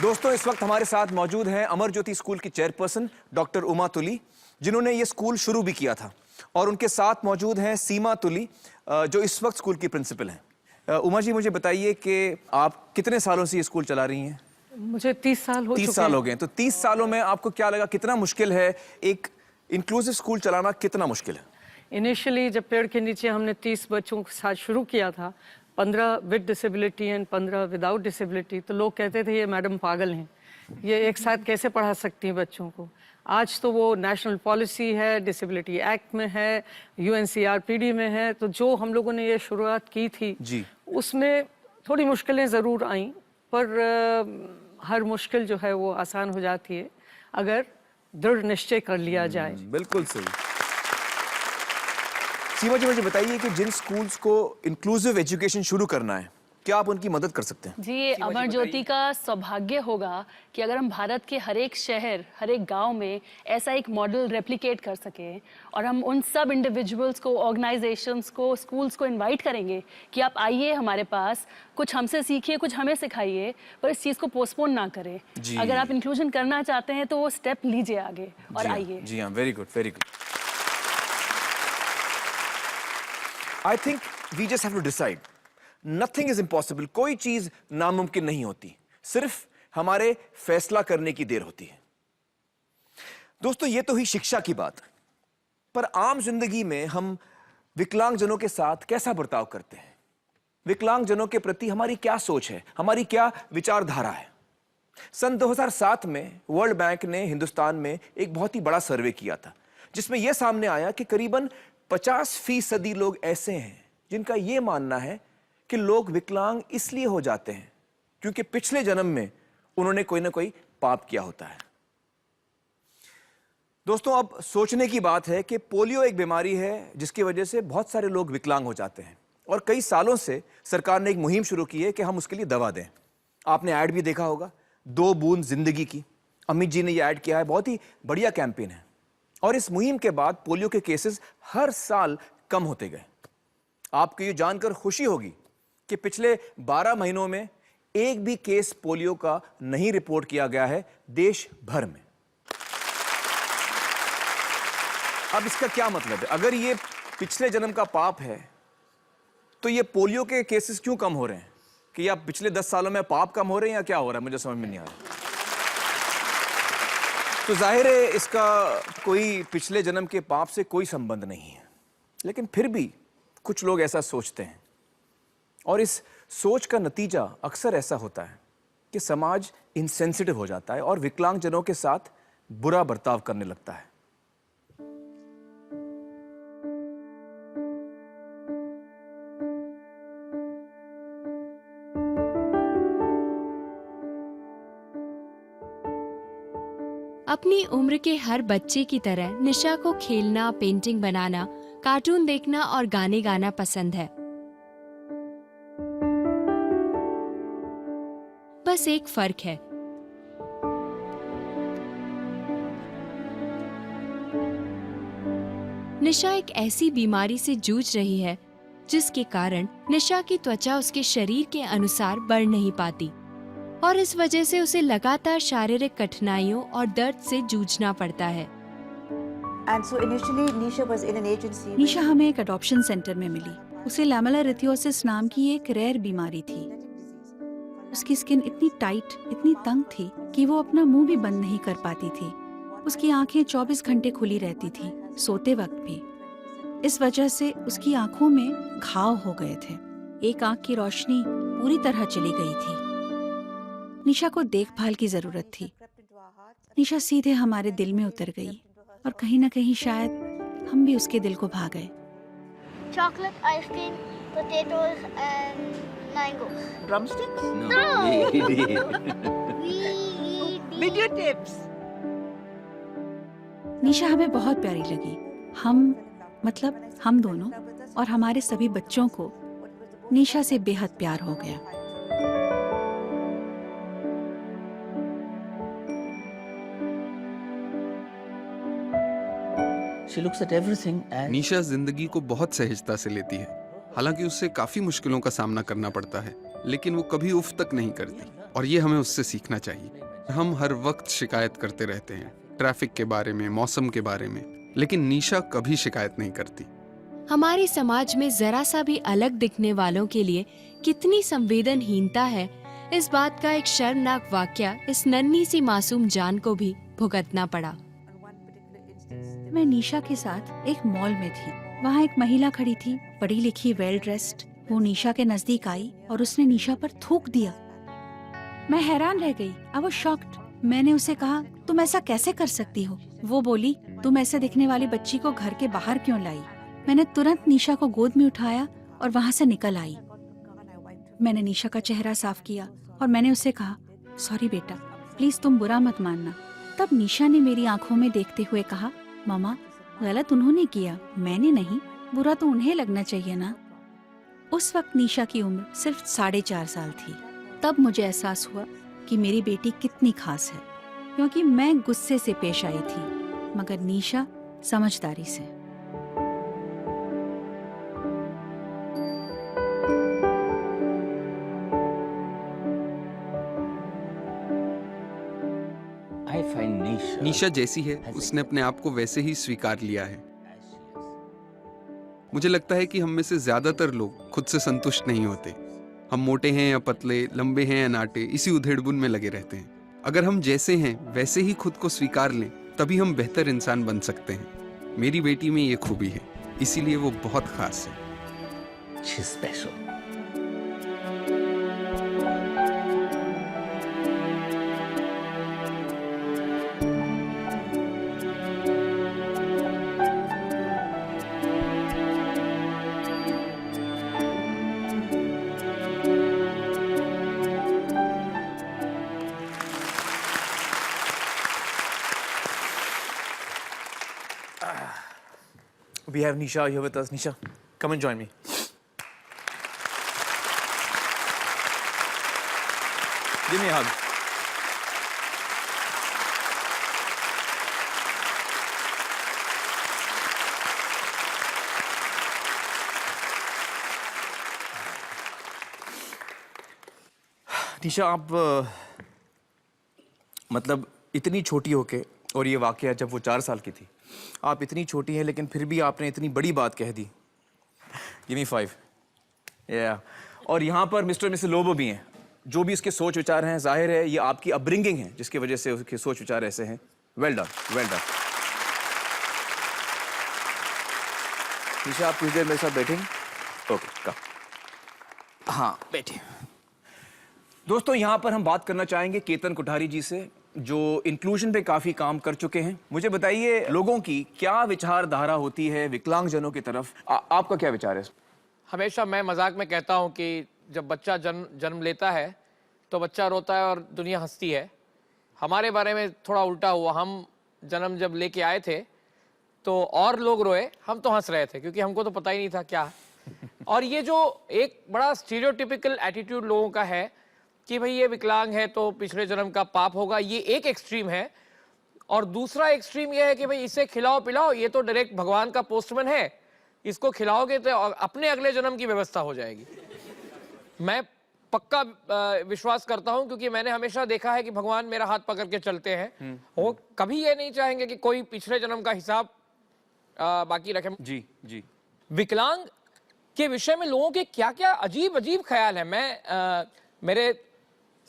दोस्तों, इस वक्त हमारे साथ मौजूद हैं अमर ज्योति स्कूल की चेयरपर्सन डॉक्टर उमा तुली, जिन्होंने ये स्कूल शुरू भी किया था, और उनके साथ मौजूद हैं सीमा तुली, जो इस वक्त स्कूल की प्रिंसिपल हैं। उमा जी, मुझे बताइए कि आप कितने सालों से ये स्कूल चला रही हैं? मुझे 30 साल हो चुके हैं। 30 साल हो गए। तो 30 सालों में आपको क्या लगा, कितना मुश्किल है एक इंक्लूसिव स्कूल चलाना, कितना मुश्किल है? इनिशियली जब पेड़ के नीचे हमने 30 बच्चों के साथ शुरू किया था, 15 with disability and 15 without disability, तो लोग कहते थे ये मैडम पागल हैं, ये एक साथ कैसे पढ़ा सकती हैं बच्चों को। आज तो वो नेशनल पॉलिसी है, डिसेबिलिटी एक्ट में है, UNCRPD में है। तो जो हम लोगों ने ये शुरुआत की थी जी, उसमें थोड़ी मुश्किलें ज़रूर आईं, पर हर मुश्किल जो है वो आसान हो जाती है अगर दृढ़ निश्चय कर लिया जाए। बिल्कुल सही। सीमा जी, मुझे बताइए कि जिन स्कूल्स को इंक्लूसिव एजुकेशन शुरू करना है, क्या आप उनकी मदद कर सकते हैं? जी, ये अमर ज्योति का सौभाग्य होगा कि अगर हम भारत के हर एक शहर, हर एक गांव में ऐसा एक मॉडल रेप्लिकेट कर सकें, और हम उन सब इंडिविजुअल्स को, ऑर्गेनाइजेशंस को, स्कूल्स को इनवाइट करेंगे कि आप आइए हमारे पास, कुछ हमसे सीखिए, कुछ हमें सिखाइए, पर इस चीज़ को पोस्टपोन ना करें। अगर आप इंक्लूजन करना चाहते हैं तो वो स्टेप लीजिए आगे और आइए। जी हाँ, very good, very good. I think we just have to decide, nothing is impossible. कोई चीज नामुमकिन नहीं होती, सिर्फ हमारे फैसला करने की देर होती है। दोस्तों, ये तो हुई शिक्षा की बात, पर आम जिंदगी में हम विकलांगजनों के साथ कैसा बर्ताव करते हैं? विकलांगजनों के प्रति हमारी क्या सोच है, हमारी क्या विचारधारा है? सन 2007 में वर्ल्ड बैंक ने हिंदुस्तान में एक बहुत ही बड़ा सर्वे किया था, जिसमें यह सामने आया कि करीबन 50% लोग ऐसे हैं जिनका यह मानना है कि लोग विकलांग इसलिए हो जाते हैं क्योंकि पिछले जन्म में उन्होंने कोई ना कोई पाप किया होता है। दोस्तों, अब सोचने की बात है कि पोलियो एक बीमारी है जिसकी वजह से बहुत सारे लोग विकलांग हो जाते हैं, और कई सालों से सरकार ने एक मुहिम शुरू की है कि हम उसके लिए दवा दें। आपने ऐड भी देखा होगा, 2 बूंद जिंदगी की। अमित जी ने यह ऐड किया है, बहुत ही बढ़िया कैंपेन है। और इस मुहिम के बाद पोलियो के केसेस हर साल कम होते गए। आपको ये जानकर खुशी होगी कि पिछले 12 महीनों में एक भी केस पोलियो का नहीं रिपोर्ट किया गया है देश भर में। अब इसका क्या मतलब है? अगर ये पिछले जन्म का पाप है तो ये पोलियो के केसेस क्यों कम हो रहे हैं? कि या पिछले 10 सालों में पाप कम हो रहे हैं या क्या हो रहा है, मुझे समझ में नहीं आ रहा। तो जाहिर है इसका कोई पिछले जन्म के पाप से कोई संबंध नहीं है, लेकिन फिर भी कुछ लोग ऐसा सोचते हैं और इस सोच का नतीजा अक्सर ऐसा होता है कि समाज इनसेंसिटिव हो जाता है और विकलांगजनों के साथ बुरा बर्ताव करने लगता है। अपनी उम्र के हर बच्चे की तरह निशा को खेलना, पेंटिंग बनाना, कार्टून देखना और गाने गाना पसंद है। बस एक फर्क है, निशा एक ऐसी बीमारी से जूझ रही है जिसके कारण निशा की त्वचा उसके शरीर के अनुसार बढ़ नहीं पाती और इस वजह से उसे लगातार शारीरिक कठिनाइयों और दर्द से जूझना पड़ता है। निशा हमें एक अडॉप्शन सेंटर में मिली। उसे लैमेलारिथियोसिस नाम की एक रेयर बीमारी थी। उसकी स्किन इतनी टाइट, इतनी तंग थी कि वो अपना मुंह भी बंद नहीं कर पाती थी। उसकी आंखें 24 घंटे खुली रहती थी, सोते वक्त भी। इस वजह से उसकी आंखों में घाव हो गए थे। एक आंख की रोशनी पूरी तरह चली गई थी। निशा को देखभाल की जरूरत थी। निशा सीधे हमारे दिल में उतर गई और कहीं ना कहीं शायद हम भी उसके दिल को भा गए। Chocolate, ice cream, potatoes and mangoes. Drumsticks? No. Video tips. निशा हमें बहुत प्यारी लगी। हम दोनों और हमारे सभी बच्चों को निशा से बेहद प्यार हो गया। She looks at everything and निशा जिंदगी को बहुत सहजता से लेती है। हालांकि उससे काफी मुश्किलों का सामना करना पड़ता है, लेकिन वो कभी उफ तक नहीं करती और ये हमें उससे सीखना चाहिए। हम हर वक्त शिकायत करते रहते हैं, ट्रैफिक के बारे में, मौसम के बारे में, लेकिन निशा कभी शिकायत नहीं करती। हमारे समाज में जरा सा भी अलग दिखने वालों के लिए कितनी संवेदनहीनता है, इस बात का एक शर्मनाक वाकया इस नन्ही सी मासूम जान को भी भुगतना पड़ा। मैं निशा के साथ एक मॉल में थी। वहाँ एक महिला खड़ी थी, पढ़ी लिखी, वेल ड्रेस्ड। वो निशा के नजदीक आई और उसने निशा पर थूक दिया। मैं हैरान रह गई। I was shocked. मैंने उसे कहा, तुम ऐसा कैसे कर सकती हो? वो बोली, तुम ऐसे दिखने वाली बच्ची को घर के बाहर क्यों लाई? मैंने तुरंत निशा को गोद में उठाया और वहाँ से निकल आई। मैंने निशा का चेहरा साफ किया और मैंने उसे कहा, सॉरी बेटा, प्लीज तुम बुरा मत मानना। तब निशा ने मेरी आंखों में देखते हुए कहा, मामा, गलत उन्होंने किया, मैंने नहीं। बुरा तो उन्हें लगना चाहिए ना। उस वक्त निशा की उम्र सिर्फ 4.5 साल थी। तब मुझे एहसास हुआ कि मेरी बेटी कितनी खास है, क्योंकि मैं गुस्से से पेश आई थी मगर निशा समझदारी से। I find निशा जैसी है उसने अपने आप को वैसे ही स्वीकार लिया है। मुझे लगता है कि हम में से ज्यादातर लोग खुद से संतुष्ट नहीं होते। हम मोटे हैं या पतले, लंबे हैं या नाटे, इसी उधेड़बुन में लगे रहते हैं। अगर हम जैसे हैं वैसे ही खुद को स्वीकार लें, तभी हम बेहतर इंसान बन सकते हैं। मेरी बेटी में ये खूबी है, इसीलिए वो बहुत खास है। She's special. We have Nisha here with us. Nisha, come and join me. Give me a hug. निशा, आप मतलब इतनी छोटी होके, और ये वाकया जब वो 4 साल की थी, आप इतनी छोटी हैं लेकिन फिर भी आपने इतनी बड़ी बात कह दी। Give me 5. और यहाँ पर मिस्टर मिसेस लोबो भी हैं। जो भी इसके सोच विचार हैं, जाहिर है ये आपकी अपब्रिंगिंग है जिसकी वजह से उसके सोच विचार ऐसे हैं। Well done, well done. Nisha, आप कुछ देर मेरे साथ बैठेंगे? Okay, come. हाँ, बैठिए। दोस्तों, यहाँ पर हम बात करना चाहेंगे केतन कोठारी जी से, जो इंक्लूजन पे काफी काम कर चुके हैं। मुझे बताइए, लोगों की क्या विचारधारा होती है विकलांगजनों की तरफ? आपका क्या विचार है? हमेशा मैं मजाक में कहता हूँ कि जब बच्चा जन्म लेता है तो बच्चा रोता है और दुनिया हंसती है। हमारे बारे में थोड़ा उल्टा हुआ। हम जन्म जब लेके आए थे तो और लोग रोए, हम तो हंस रहे थे क्योंकि हमको तो पता ही नहीं था क्या। और ये जो एक बड़ा स्टीरियोटिपिकल एटीट्यूड लोगों का है कि भाई ये विकलांग है तो पिछले जन्म का पाप होगा, ये एक एक्सट्रीम है। और दूसरा एक्सट्रीम ये है कि भाई इसे खिलाओ पिलाओ, ये तो डायरेक्ट भगवान का पोस्टमैन है, इसको खिलाओगे तो अपने अगले जन्म की व्यवस्था हो जाएगी। मैं पक्का विश्वास करता हूं क्योंकि मैंने हमेशा देखा है कि भगवान मेरा हाथ पकड़ के चलते हैं। वो कभी ये नहीं चाहेंगे कि कोई पिछले जन्म का हिसाब बाकी रखे। जी जी। विकलांग के विषय में लोगों के क्या क्या अजीब अजीब ख्याल है। मैं मेरे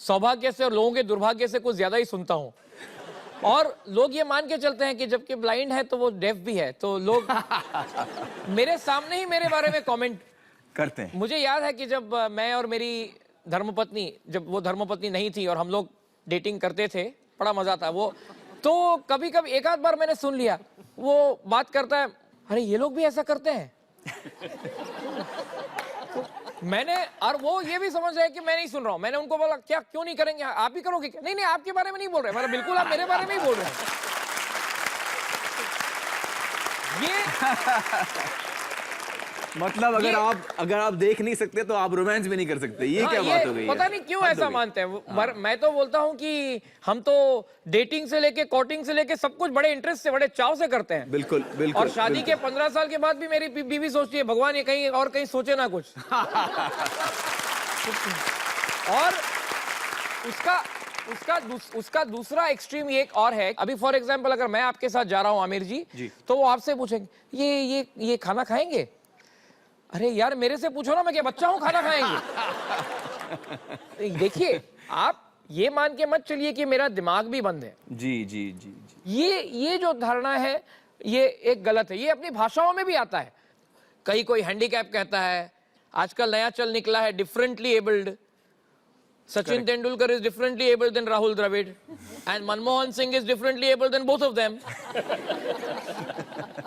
सौभाग्य से और लोगों के दुर्भाग्य से कुछ ज्यादा ही सुनता हूँ। और लोग ये मान के चलते हैं कि जबकि ब्लाइंड है तो वो डेफ भी है, तो लोग मेरे सामने ही मेरे बारे में कमेंट करते हैं। मुझे याद है कि जब मैं और मेरी धर्मपत्नी, जब वो धर्मपत्नी नहीं थी और हम लोग डेटिंग करते थे, बड़ा मजा था वो, तो कभी कभी एक आध बार मैंने सुन लिया, वो बात करता है, अरे ये लोग भी ऐसा करते हैं। मैंने, और वो ये भी समझ रहे हैं कि मैं नहीं सुन रहा हूं। मैंने उनको बोला, क्या क्यों नहीं करेंगे, आप ही करोगे क्या? नहीं नहीं, आपके बारे में नहीं बोल रहे। मतलब बिल्कुल आप मेरे बारे में ही बोल रहे हैं। ये मतलब अगर आप देख नहीं सकते तो आप रोमांस भी नहीं कर सकते, ये क्या बात हो गई? पता नहीं क्यों ऐसा मानते हैं। मैं तो बोलता हूं कि हम तो डेटिंग से लेके कोर्टिंग से लेके सब कुछ बड़े इंटरेस्ट से, बड़े चाव से करते हैं। बिल्कुल बिल्कुल। और शादी के 15 साल के बाद भी मेरी बीवी सोचती है, भगवान ये कहीं और कहीं सोचे ना कुछ। और उसका दूसरा एक्सट्रीम ये एक और है। अभी फॉर एग्जाम्पल अगर मैं आपके साथ जा रहा हूँ आमिर जी, तो वो आपसे पूछेंगे ये खाना खाएंगे? अरे यार मेरे से पूछो ना, मैं क्या बच्चा हूं खाना खाएंगे? देखिए, आप ये मान के मत चलिए कि मेरा दिमाग भी बंद है। जी जी जी जी। ये जो धारणा है ये एक गलत है। ये अपनी भाषाओं में भी आता है। कहीं कोई हैंडीकैप कहता है, आजकल नया चल निकला है differently abled. Sachin Tendulkar is differently able than Rahul Dravid, and Manmohan Singh is differently able than both of them.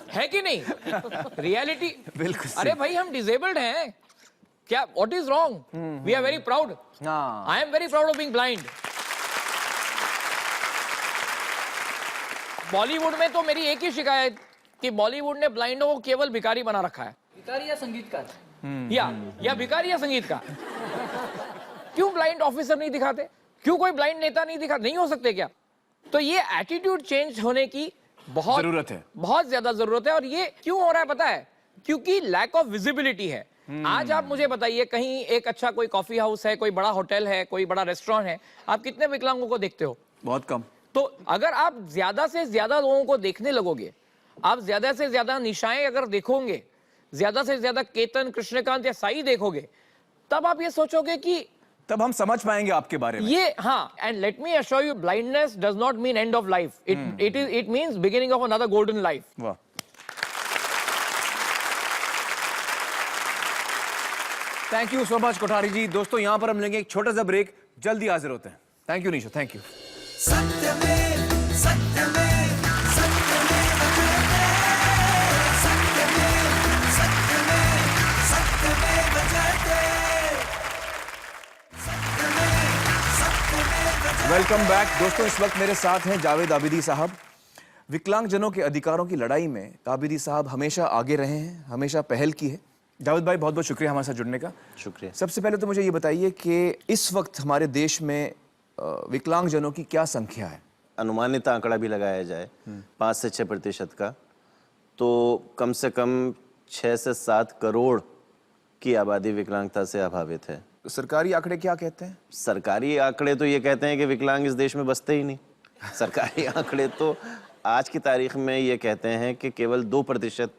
है कि नहीं? Reality. बिल्कुल। अरे भाई हम disabled हैं। क्या? What is wrong? We are very proud. I am very proud of being blind. Bollywood में तो मेरी एक ही शिकायत कि बॉलीवुड ने ब्लाइंडों को केवल भिखारी बना रखा है। भिखारी या संगीतकार? या भिखारी या संगीतकार। क्यों ब्लाइंड ऑफिसर नहीं दिखाते? क्यों कोई ब्लाइंड नेता नहीं दिखा? नहीं हो सकते क्या? तो ये एटीट्यूड चेंज होने की बहुत जरूरत है, बहुत ज्यादा जरूरत है। और ये क्यों हो रहा है पता है? क्योंकि लैक ऑफ विजिबिलिटी है। आज आप मुझे बताइए, कहीं एक अच्छा कोई कॉफी हाउस है, कोई बड़ा होटल है, कोई बड़ा रेस्टोरेंट है, आप कितने विकलांगों को देखते हो? बहुत कम। तो अगर आप ज्यादा से ज्यादा लोगों को देखने लगोगे, आप ज्यादा से ज्यादा निशाएं अगर देखोगे, ज्यादा से ज्यादा केतन, कृष्णकांत या साई देखोगे, तब आप ये सोचोगे कि तब हम समझ पाएंगे आपके बारे में। ये हाँ, and let me assure you, blindness does not mean end of life. It means beginning of another golden life. वाह। Thank you so much Kothari ji. दोस्तों, यहां पर हम लेंगे एक छोटा सा ब्रेक, जल्दी हाजिर होते हैं। Thank you Nisha, thank you. सत्यमेव सत्यमेव सत्यमेव सत्यमेव जयते। वेलकम बैक दोस्तों। इस वक्त मेरे साथ हैं जावेद आबिदी साहब। विकलांगजनों के अधिकारों की लड़ाई में आबिदी साहब हमेशा आगे रहे हैं, हमेशा पहल की है। जावेद भाई, बहुत बहुत शुक्रिया हमारे साथ जुड़ने का। शुक्रिया। सबसे पहले तो मुझे ये बताइए कि इस वक्त हमारे देश में विकलांगजनों की क्या संख्या है? अनुमानित आंकड़ा भी लगाया जाए 5 से 6% का, तो कम से कम 6 से 7 करोड़ की आबादी विकलांगता से अभावित है। सरकारी आंकड़े क्या कहते हैं? सरकारी आंकड़े तो ये कहते हैं कि विकलांग इस देश में बसते ही नहीं। सरकारी आंकड़े तो आज की तारीख में ये कहते हैं कि केवल 2%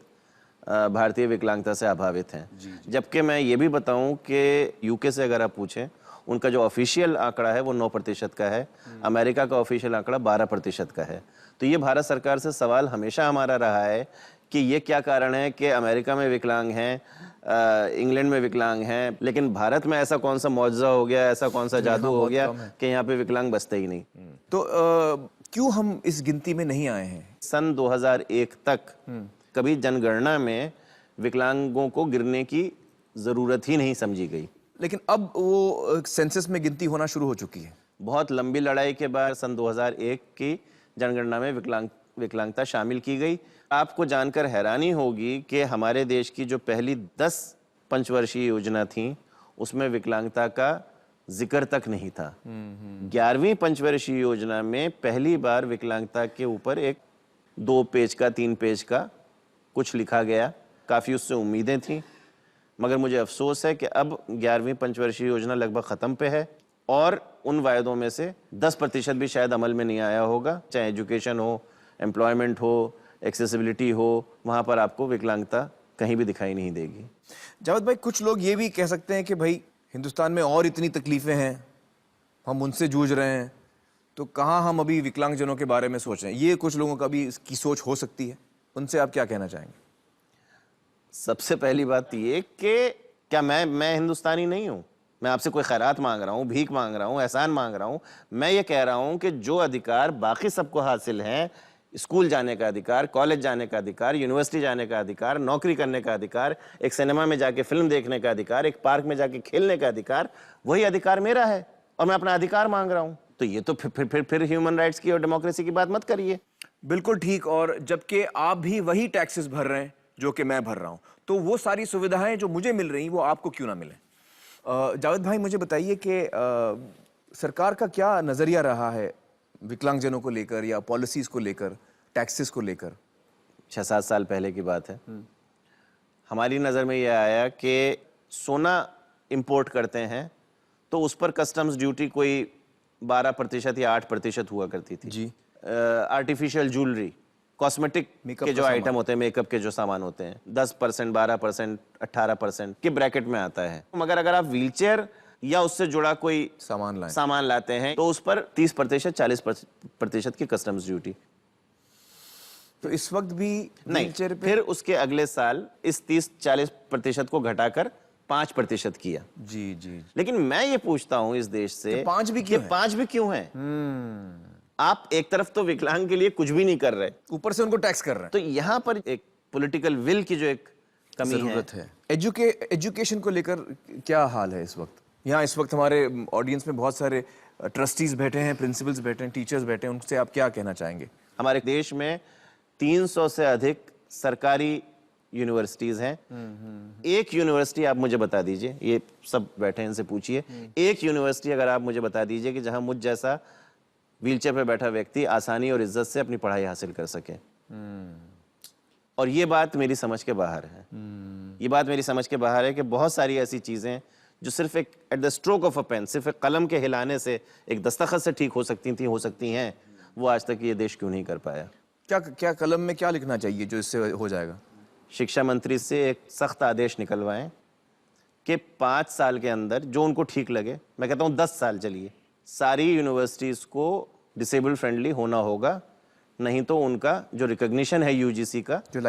भारतीय विकलांगता से अभावित हैं। जबकि मैं ये भी बताऊं कि यूके से अगर आप पूछें, उनका जो ऑफिशियल आंकड़ा है वो 9% का है, अमेरिका का ऑफिशियल आंकड़ा 12% का है। तो ये भारत सरकार से सवाल हमेशा हमारा रहा है कि ये क्या कारण है कि अमेरिका में विकलांग हैं, इंग्लैंड में विकलांग हैं, लेकिन भारत में ऐसा कौन सा मुआवजा हो गया, ऐसा कौन सा जादू हो गया कि यहाँ पे विकलांग बसते ही नहीं। तो क्यों हम इस गिनती में नहीं आए हैं? सन 2001 तक कभी जनगणना में विकलांगों को गिरने की जरूरत ही नहीं समझी गई, लेकिन अब वो सेंसस में गिनती होना शुरू हो चुकी है। बहुत लंबी लड़ाई के बाद सन 2001 की जनगणना में विकलांगता शामिल की गई। आपको जानकर हैरानी होगी कि हमारे देश की जो पहली 10 पंचवर्षीय योजना थी उसमें विकलांगता का जिक्र तक नहीं था। 11वीं पंचवर्षीय योजना में पहली बार विकलांगता के ऊपर एक 2 पेज का 3 पेज का कुछ लिखा गया। काफ़ी उससे उम्मीदें थीं, मगर मुझे अफसोस है कि अब 11वीं पंचवर्षीय योजना लगभग ख़त्म पे है और उन वायदों में से 10% भी शायद अमल में नहीं आया होगा। चाहे एजुकेशन हो, एम्प्लॉयमेंट हो, एक्सेसिबिलिटी हो, वहाँ पर आपको विकलांगता कहीं भी दिखाई नहीं देगी। जावेद भाई, कुछ लोग ये भी कह सकते हैं कि भाई हिंदुस्तान में और इतनी तकलीफ़ें हैं, हम उनसे जूझ रहे हैं, तो कहाँ हम अभी विकलांगजनों के बारे में सोच रहे हैं। ये कुछ लोगों का भी इसकी सोच हो सकती है, उनसे आप क्या कहना चाहेंगे? सबसे पहली बात ये कि क्या मैं हिंदुस्तानी नहीं हूँ? मैं आपसे कोई खैरात मांग रहा हूँ, भीख मांग रहा हूँ, एहसान मांग रहा हूँ? मैं ये कह रहा हूँ कि जो अधिकार बाकी सबको हासिल हैं, स्कूल जाने का अधिकार, कॉलेज जाने का अधिकार, यूनिवर्सिटी जाने का अधिकार, नौकरी करने का अधिकार, एक सिनेमा में जाके फिल्म देखने का अधिकार, एक पार्क में जाके खेलने का अधिकार, वही अधिकार मेरा है और मैं अपना अधिकार मांग रहा हूँ। तो ये तो फिर ह्यूमन राइट्स की और डेमोक्रेसी की बात मत करिए। बिल्कुल ठीक। और जबकि आप भी वही टैक्सेस भर रहे हैं जो कि मैं भर रहा हूँ, तो वो सारी सुविधाएं जो मुझे मिल रही वो आपको क्यों ना मिले? जावेद भाई, मुझे बताइए कि सरकार का क्या नज़रिया रहा है विकलांगजनों को लेकर या पॉलिसीज़ को लेकर, टैक्सेस को लेकर? 6-7 साल पहले की बात है। हमारी नज़र में यह आया कि सोना इंपोर्ट करते हैं तो उस पर कस्टम्स ड्यूटी कोई 12% या 8% हुआ करती थी जी। आर्टिफिशियल ज्वेलरी, कॉस्मेटिक के जो आइटम होते हैं, मेकअप के जो सामान होते हैं, 10%, 12%, 18% के ब्रैकेट में आता है। मगर अगर आप व्हीलचेयर या उससे जुड़ा कोई सामान लाते हैं तो उस पर 30%, 40% की कस्टम्स ड्यूटी। तो इस वक्त भी नहीं, फिर उसके अगले साल इस 30-40% को घटाकर 5% किया। जी जी। लेकिन मैं ये पूछता हूं इस देश से, 5 भी क्यों है? आप एक तरफ तो विकलांग के लिए कुछ भी नहीं कर रहे, ऊपर से उनको टैक्स कर रहे हैं। तो यहाँ पर एक पॉलिटिकल विल की जो एक कमी है। एजुकेशन को लेकर क्या हाल है इस वक्त? यहाँ इस वक्त हमारे ऑडियंस में बहुत सारे ट्रस्टीज बैठे हैं, प्रिंसिपल्स बैठे हैं, टीचर्स बैठे हैं, उनसे आप क्या कहना चाहेंगे? हमारे देश में 300 से अधिक सरकारी यूनिवर्सिटीज हैं। एक यूनिवर्सिटी आप मुझे बता दीजिए, ये सब बैठे हैं इनसे पूछिए, एक यूनिवर्सिटी अगर आप मुझे बता दीजिए कि जहां मुझ जैसा व्हीलचेयर पर बैठा व्यक्ति आसानी और इज्जत से अपनी पढ़ाई हासिल कर सके। और ये बात मेरी समझ के बाहर है। ये बात मेरी समझ के बाहर है कि बहुत सारी ऐसी चीजें जो सिर्फ एक at the stroke of a pen, सिर्फ एक कलम के हिलाने से, एक दस्तखत से ठीक हो सकती हैं, वो आज तक ये देश क्यों नहीं कर पाया? क्या कलम में क्या लिखना चाहिए जो इससे हो जाएगा? शिक्षा मंत्री से एक सख्त आदेश निकलवाएं कि 5 साल के अंदर जो उनको ठीक लगे, मैं कहता हूं 10 साल चलिए, सारी यूनिवर्सिटीज को डिसेबल फ्रेंडली होना होगा, नहीं तो उनका जो रिकॉग्निशन है यूजीसी का, जो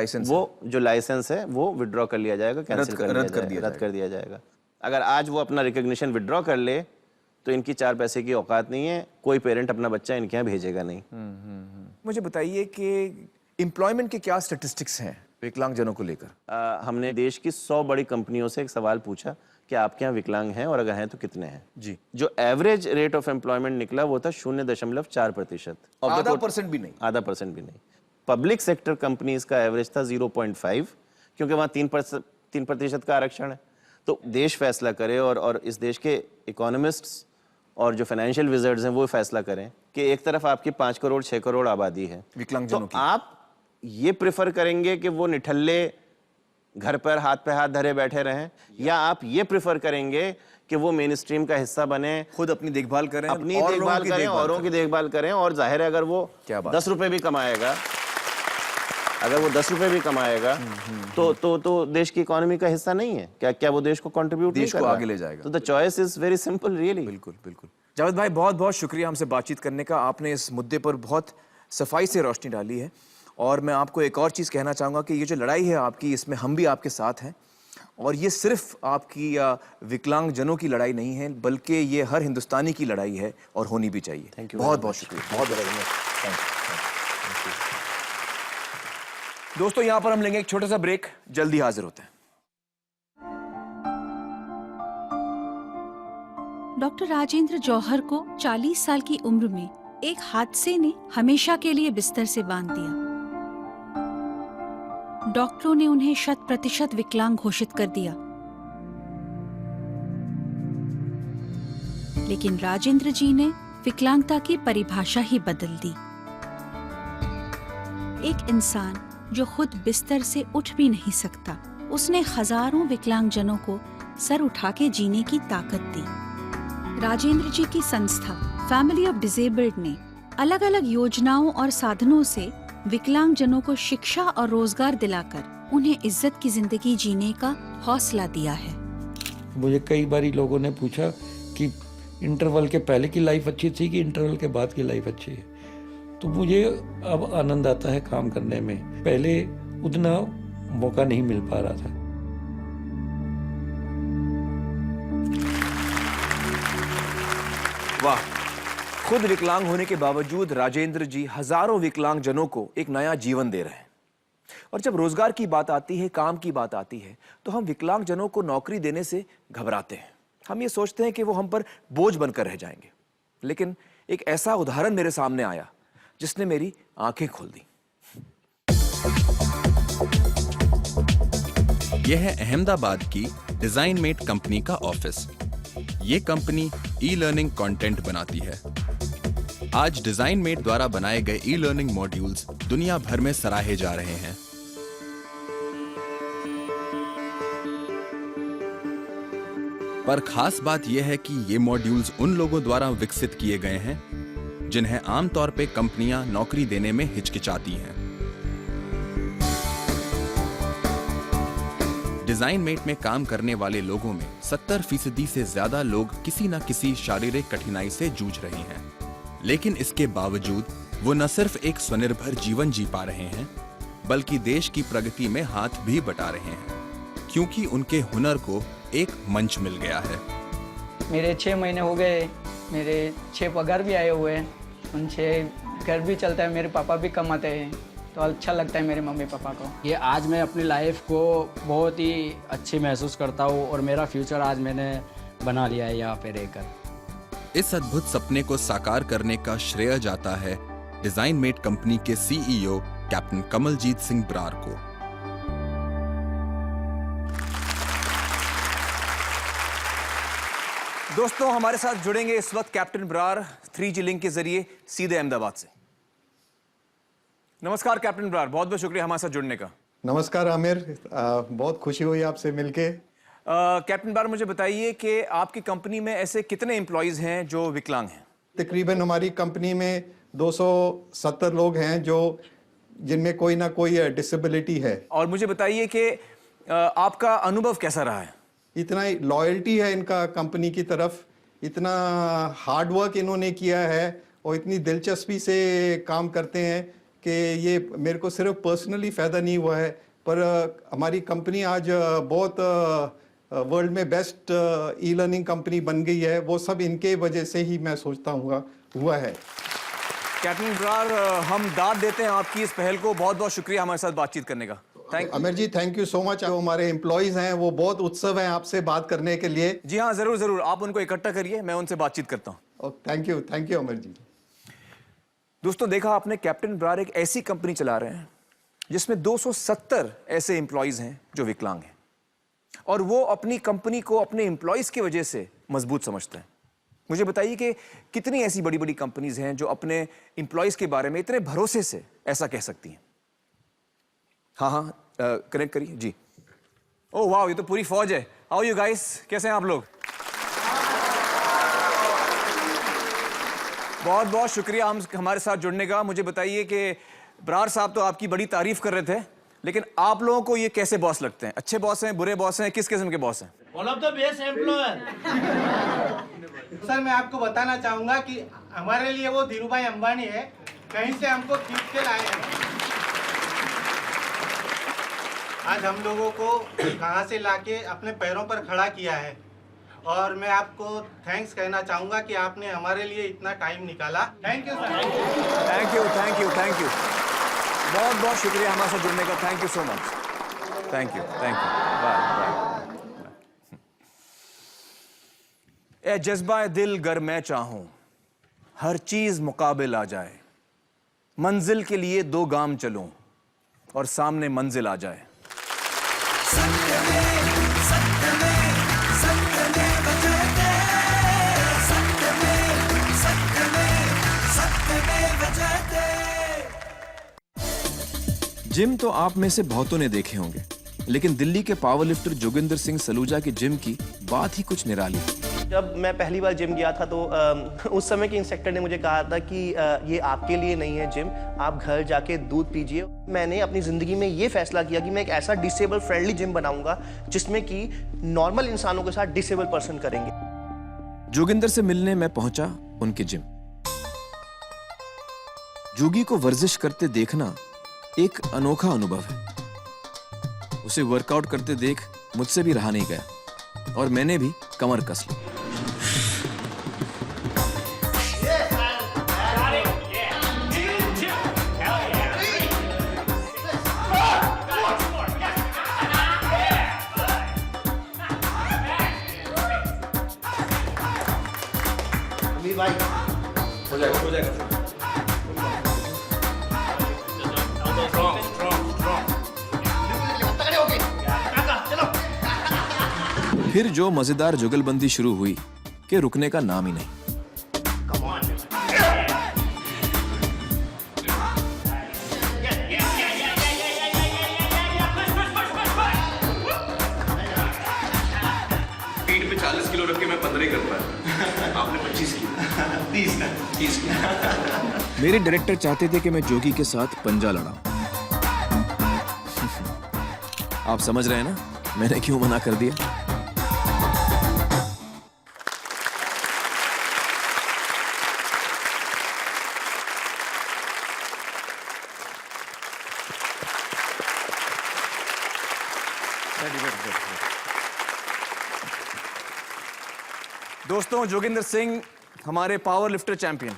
लाइसेंस है वो विड्रॉ कर लिया जाएगा, कैंसिल रद्द कर दिया जाएगा। अगर आज वो अपना रिकॉग्निशन विड्रॉ कर ले तो इनकी 4 पैसे की औकात नहीं है, कोई पेरेंट अपना बच्चा इनके यहाँ भेजेगा नहीं। मुझे बताइए कि एम्प्लॉयमेंट के क्या स्टैटिस्टिक्स हैं विकलांगजनों को लेकर? हमने देश की 100 बड़ी कंपनियों से एक सवाल पूछा कि आपके यहाँ विकलांग हैं और अगर हैं तो कितने हैं जी। जो एवरेज रेट ऑफ एम्प्लॉयमेंट निकला वो था 0.4%। आधा परसेंट भी नहीं। आधा परसेंट भी नहीं। पब्लिक सेक्टर कंपनीज का एवरेज था 0.5, क्योंकि वहाँ 3% का आरक्षण है। तो देश फैसला करे और इस देश के इकोनॉमिस्ट्स और जो फाइनेंशियल विजर्ड्स हैं वो फैसला करें कि एक तरफ आपकी 5 करोड़ 6 करोड़ आबादी है विकलांगजनों की, आप ये प्रेफर करेंगे कि वो निठल्ले घर पर हाथ पे हाथ धरे बैठे रहें, या आप ये प्रेफर करेंगे कि वो मेन स्ट्रीम का हिस्सा बने, खुद अपनी देखभाल करें, अपनी देखभाल करें, औरों की देखभाल करें, और जाहिर है अगर वो 10 रुपए भी कमाएगा, अगर वो 10 रुपए भी कमाएगा तो देश की इकोनॉमी का हिस्सा नहीं है क्या? क्या वो देश को कंट्रीब्यूट देश को आगे ले जाएगा? तो the choice is very simple really. बिल्कुल बिल्कुल। जावेद भाई बहुत बहुत शुक्रिया हमसे बातचीत करने का। आपने इस मुद्दे पर बहुत सफाई से रोशनी डाली है और मैं आपको एक और चीज़ कहना चाहूँगा कि ये जो लड़ाई है आपकी, इसमें हम भी आपके साथ हैं और ये सिर्फ आपकी विकलांग जनों की लड़ाई नहीं है बल्कि ये हर हिंदुस्तानी की लड़ाई है और होनी भी चाहिए। Thank you. बहुत बहुत शुक्रिया। बहुत दोस्तों यहाँ पर हम लेंगे एक छोटा सा ब्रेक, जल्दी हाजिर होते हैं। डॉक्टर राजेंद्र जौहर को 40 साल की उम्र में एक हादसे ने हमेशा के लिए बिस्तर से बांध दिया। डॉक्टरों ने उन्हें 100% विकलांग घोषित कर दिया। लेकिन राजेंद्र जी ने विकलांगता की परिभाषा ही बदल दी। एक इंसान जो खुद बिस्तर से उठ भी नहीं सकता, उसने हजारों विकलांगजनों को सर उठा के जीने की ताकत दी। राजेंद्र जी की संस्था फैमिली ऑफ डिसेबल्ड ने अलग अलग योजनाओं और साधनों से विकलांगजनों को शिक्षा और रोजगार दिलाकर उन्हें इज्जत की जिंदगी जीने का हौसला दिया है। मुझे कई बारी लोगों ने पूछा कि इंटरवल के पहले की लाइफ अच्छी थी कि इंटरवल के बाद की लाइफ अच्छी है, तो मुझे अब आनंद आता है काम करने में। पहले उतना मौका नहीं मिल पा रहा था। वाह, खुद विकलांग होने के बावजूद राजेंद्र जी हजारों विकलांग जनों को एक नया जीवन दे रहे हैं। और जब रोजगार की बात आती है, काम की बात आती है, तो हम विकलांग जनों को नौकरी देने से घबराते हैं। हम ये सोचते हैं कि वो हम पर बोझ बनकर रह जाएंगे। लेकिन एक ऐसा उदाहरण मेरे सामने आया जिसने मेरी आंखें खोल दी। यह है अहमदाबाद की डिजाइन मेट कंपनी का ऑफिस। ये कंपनी ई लर्निंग कंटेंट बनाती है। आज डिजाइन मेट द्वारा बनाए गए ई लर्निंग मॉड्यूल्स दुनिया भर में सराहे जा रहे हैं। पर खास बात यह है कि ये मॉड्यूल्स उन लोगों द्वारा विकसित किए गए हैं जिन्हें आमतौर पे कंपनियां नौकरी देने में हिचकिचाती हैं। डिजाइन मेट में काम करने वाले लोगों में 70% से ज्यादा लोग किसी न किसी शारीरिक कठिनाई से जूझ रहे हैं। लेकिन इसके बावजूद वो न सिर्फ एक स्वनिर्भर जीवन जी पा रहे हैं, बल्कि देश की प्रगति में हाथ भी बटा रहे हैं, क्योंकि उनके हुनर को एक मंच मिल गया है। मेरे 6 महीने हो गए, मेरे 6 पगार भी आए हुए हैं, उन 6 घर भी चलता है, मेरे पापा भी कमाते हैं, तो अच्छा लगता है मेरे मम्मी पापा को। ये आज मैं अपनी लाइफ को बहुत ही अच्छी महसूस करता हूँ और मेरा फ्यूचर आज मैंने बना लिया है यहाँ पे रहकर। इस अद्भुत सपने को साकार करने का श्रेय जाता है डिजाइन मेट कंपनी के सीईओ कैप्टन कमलजीत सिंह ब्रार को। दोस्तों, हमारे साथ जुड़ेंगे इस वक्त कैप्टन ब्रार 3G लिंक के जरिए सीधे अहमदाबाद से। नमस्कार कैप्टन ब्रार, बहुत बहुत शुक्रिया हमारे साथ जुड़ने का। नमस्कार आमिर, बहुत खुशी हुई आपसे मिलके। कैप्टन ब्रार, मुझे बताइए कि आपकी कंपनी में ऐसे कितने एम्प्लॉइज हैं जो विकलांग हैं? तकरीबन हमारी कंपनी में 270 लोग हैं जो जिनमें कोई ना कोई डिसेबिलिटी है। और मुझे बताइए कि आपका अनुभव कैसा रहा है? इतना लॉयल्टी है इनका कंपनी की तरफ, इतना हार्ड वर्क इन्होंने किया है और इतनी दिलचस्पी से काम करते हैं कि ये मेरे को सिर्फ पर्सनली फ़ायदा नहीं हुआ है, पर हमारी कंपनी आज बहुत वर्ल्ड में बेस्ट ई लर्निंग कंपनी बन गई है। वो सब इनके वजह से ही मैं सोचता हूँ हुआ है। कैप्टन ब्रार, हम दाद देते हैं आपकी इस पहल को। बहुत बहुत शुक्रिया हमारे साथ बातचीत करने का। अमीर जी, थैंक यू सो मच। हमारे एम्प्लॉइज हैं वो बहुत उत्सव हैं आपसे बात करने के लिए। जी हाँ, जरूर जरूर, आप उनको इकट्ठा करिए, मैं उनसे बातचीत करता हूँ। थैंक यू अमीर जी। दोस्तों, देखा आपने, कैप्टन ब्रार एक ऐसी कंपनी चला रहे हैं जिसमें 270 ऐसे एम्प्लॉइज हैं जो विकलांग हैं, और वो अपनी कंपनी को अपने एम्प्लॉइज की वजह से मजबूत समझते हैं। मुझे बताइए कि कितनी ऐसी बड़ी बड़ी कंपनीज हैं जो अपने एम्प्लॉइज के बारे में इतने भरोसे से ऐसा कह सकती हैं? हाँ, कनेक्ट करिए जी। ओह वाह, ये तो पूरी फौज है। हाउ यू गाइस, कैसे हैं आप लोग? बहुत बहुत शुक्रिया हमारे साथ जुड़ने का। मुझे बताइए कि बरार साहब तो आपकी बड़ी तारीफ कर रहे थे, लेकिन आप लोगों को ये कैसे बॉस लगते हैं? अच्छे बॉस हैं, बुरे बॉस हैं, किस किस्म के बॉस हैं? One of the best employer. Sir मैं आपको बताना चाहूंगा कि हमारे लिए वो धीरूभाई अंबानी है, कहीं से हमको खींच के लाए हैं। आज हम लोगों को कहाँ से लाके अपने पैरों पर खड़ा किया है, और मैं आपको थैंक्स कहना चाहूंगा कि आपने हमारे लिए इतना टाइम निकाला। Thank you sir. Thank you, thank you, thank you. बहुत बहुत शुक्रिया हमारे साथ जुड़ने का। Thank you so much. Thank you, thank you. Bye bye. ए जज्बा दिल गर मैं चाहूं, हर चीज मुकाबिल आ जाए, मंजिल के लिए 2 गाम चलूं और सामने मंजिल आ जाए। सत्य में, सत्य में, सत्य में बजाते, सत्य में, सत्य में, सत्य में बजाते। जिम तो आप में से बहुतों ने देखे होंगे, लेकिन दिल्ली के पावर लिफ्टर जोगिंदर सिंह सलूजा के जिम की बात ही कुछ निराली है। जब मैं पहली बार जिम गया था तो उस समय के इंस्ट्रक्टर ने मुझे कहा था कि ये आपके लिए नहीं है जिम, आप घर जाके दूध पीजिए। मैंने अपनी ज़िंदगी में ये फैसला किया कि मैं एक ऐसा डिसेबल फ्रेंडली जिम बनाऊंगा जिसमें कि नॉर्मल इंसानों के साथ डिसेबल पर्सन करेंगे। जोगिंदर से मिलने मैं पहुंचा उनके जिम। जोगी को वर्जिश करते देखना एक अनोखा अनुभव है। उसे वर्कआउट करते देख मुझसे भी रहा नहीं गया और मैंने भी कमर कस ली। हो जाएगा, हो जाएगा। फिर जो मजेदार जुगलबंदी शुरू हुई कि रुकने का नाम ही नहीं। पीठ पे 40 किलो रख के मैं 15 ही कर पाया। आपने 25 किलो, 30 किलो। मेरे डायरेक्टर चाहते थे कि मैं जोगी के साथ पंजा लड़ाऊं। आप समझ रहे हैं ना मैंने क्यों मना कर दिया? दोस्तों, जोगिंदर सिंह हमारे पावर लिफ्टर चैंपियन।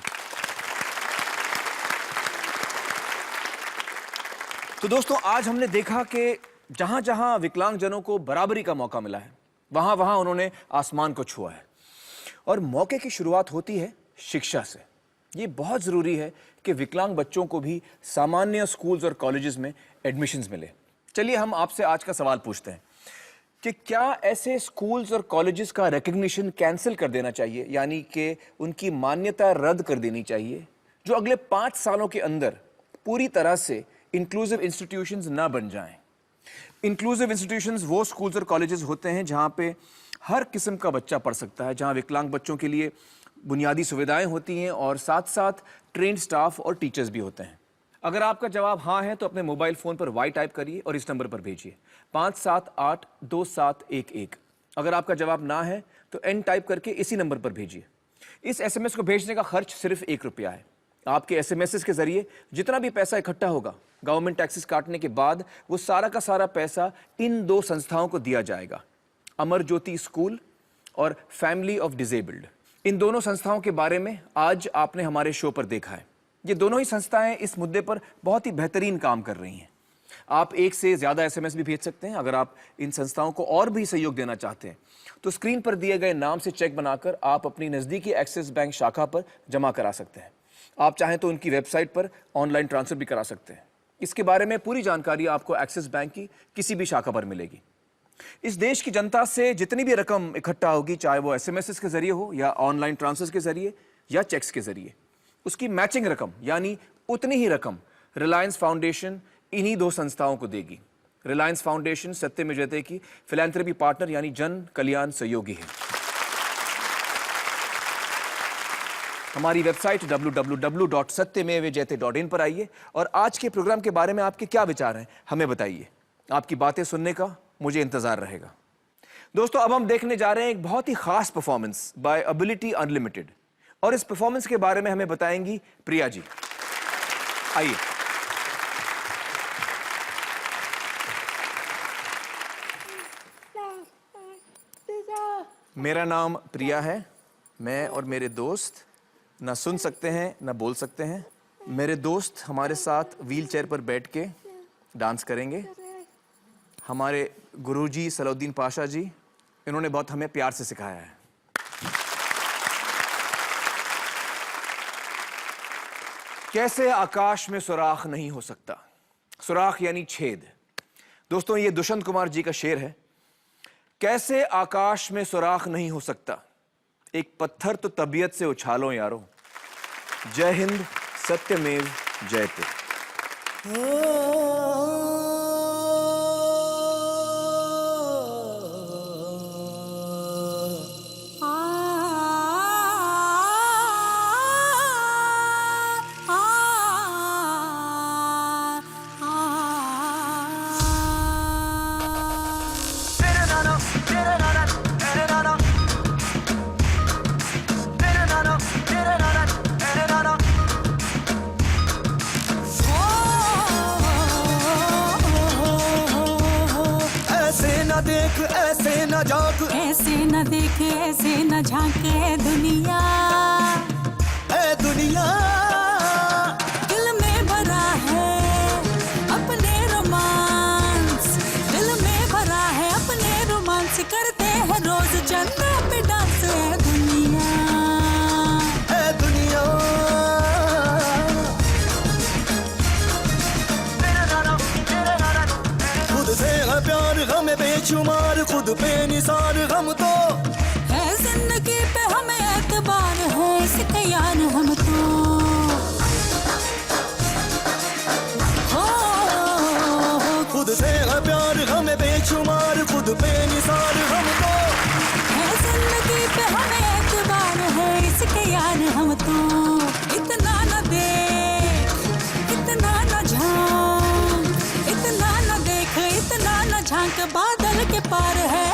तो दोस्तों, आज हमने देखा कि जहां जहां विकलांगजनों को बराबरी का मौका मिला है, वहां वहां उन्होंने आसमान को छुआ है। और मौके की शुरुआत होती है शिक्षा से। ये बहुत जरूरी है कि विकलांग बच्चों को भी सामान्य स्कूल्स और कॉलेजेस में एडमिशंस मिले। चलिए हम आपसे आज का सवाल पूछते हैं कि क्या ऐसे स्कूल्स और कॉलेजेस का रिकग्निशन कैंसिल कर देना चाहिए, यानी कि उनकी मान्यता रद्द कर देनी चाहिए, जो अगले 5 सालों के अंदर पूरी तरह से इंक्लूसिव इंस्टीट्यूशंस ना बन जाएं। इंक्लूसिव इंस्टीट्यूशंस वो स्कूल्स और कॉलेजेस होते हैं जहां पे हर किस्म का बच्चा पढ़ सकता है, जहां विकलांग बच्चों के लिए बुनियादी सुविधाएं होती हैं और साथ साथ ट्रेन्ड स्टाफ और टीचर्स भी होते हैं। अगर आपका जवाब हाँ है तो अपने मोबाइल फोन पर वाई टाइप करिए और इस नंबर पर भेजिए 57827111। अगर आपका जवाब ना है तो एन टाइप करके इसी नंबर पर भेजिए। इस एसएमएस को भेजने का खर्च सिर्फ 1 रुपया है। आपके एसएमएस के जरिए जितना भी पैसा इकट्ठा होगा, गवर्नमेंट टैक्सेस काटने के बाद वो सारा का सारा पैसा इन 2 संस्थाओं को दिया जाएगा, अमर ज्योति स्कूल और फैमिली ऑफ डिसेबल्ड। इन दोनों संस्थाओं के बारे में आज आपने हमारे शो पर देखा है। ये दोनों ही संस्थाएं इस मुद्दे पर बहुत ही बेहतरीन काम कर रही हैं। आप 1 से ज़्यादा एसएमएस भी भेज सकते हैं। अगर आप इन संस्थाओं को और भी सहयोग देना चाहते हैं तो स्क्रीन पर दिए गए नाम से चेक बनाकर आप अपनी नज़दीकी एक्सिस बैंक शाखा पर जमा करा सकते हैं। आप चाहें तो उनकी वेबसाइट पर ऑनलाइन ट्रांसफर भी करा सकते हैं। इसके बारे में पूरी जानकारी आपको एक्सिस बैंक की किसी भी शाखा पर मिलेगी। इस देश की जनता से जितनी भी रकम इकट्ठा होगी, चाहे वो एसएमएस के जरिए हो या ऑनलाइन ट्रांसफर के जरिए या चेक्स के जरिए, उसकी मैचिंग रकम यानी उतनी ही रकम रिलायंस फाउंडेशन इन्हीं 2 संस्थाओं को देगी। रिलायंस फाउंडेशन सत्यम जयते की फिलैंथ्रोपी पार्टनर यानी जन कल्याण सहयोगी है। हमारी वेबसाइट www.satyamevjayate.in पर आइए और आज के प्रोग्राम के बारे में आपके क्या विचार हैं हमें बताइए। आपकी बातें सुनने का मुझे इंतजार रहेगा। दोस्तों, अब हम देखने जा रहे हैं एक बहुत ही खास परफॉर्मेंस बाय एबिलिटी अनलिमिटेड और इस परफॉर्मेंस के बारे में हमें बताएंगी प्रिया जी। आइए। मेरा नाम प्रिया है। मैं और मेरे दोस्त ना सुन सकते हैं ना बोल सकते हैं। मेरे दोस्त हमारे साथ व्हीलचेयर पर बैठ के डांस करेंगे। हमारे गुरुजी सलाउद्दीन पाशा जी, इन्होंने बहुत हमें प्यार से सिखाया है। कैसे आकाश में सुराख नहीं हो सकता। सुराख यानी छेद। दोस्तों, ये दुष्यंत कुमार जी का शेर है। कैसे आकाश में सुराख नहीं हो सकता, एक पत्थर तो तबीयत से उछालो यारो। जय हिंद, सत्यमेव जयते। ऐसे न झांक, ऐसे न देख, ऐसे न झांके दुनिया, ऐ दुनिया। दिल में भरा है अपने रोमांस, दिल में भरा है अपने रोमांस। करते हैं रोज चंदा पे डांस, ऐ दुनिया, ऐ दुनिया। खुद से है प्यार हमें बेशुमार, खुद पे निसार हम तो है। जिंदगी पे हमें एतबार है, इसके यार हम तो हो। खुद से है प्यार हमें बेशुमार, खुद पे निसार हम तो है। जिंदगी पे हमें एतबार है, इसके यार हम तो। इतना न देख, इतना न झांक, इतना न देख, इतना न झांक, बादल के पार है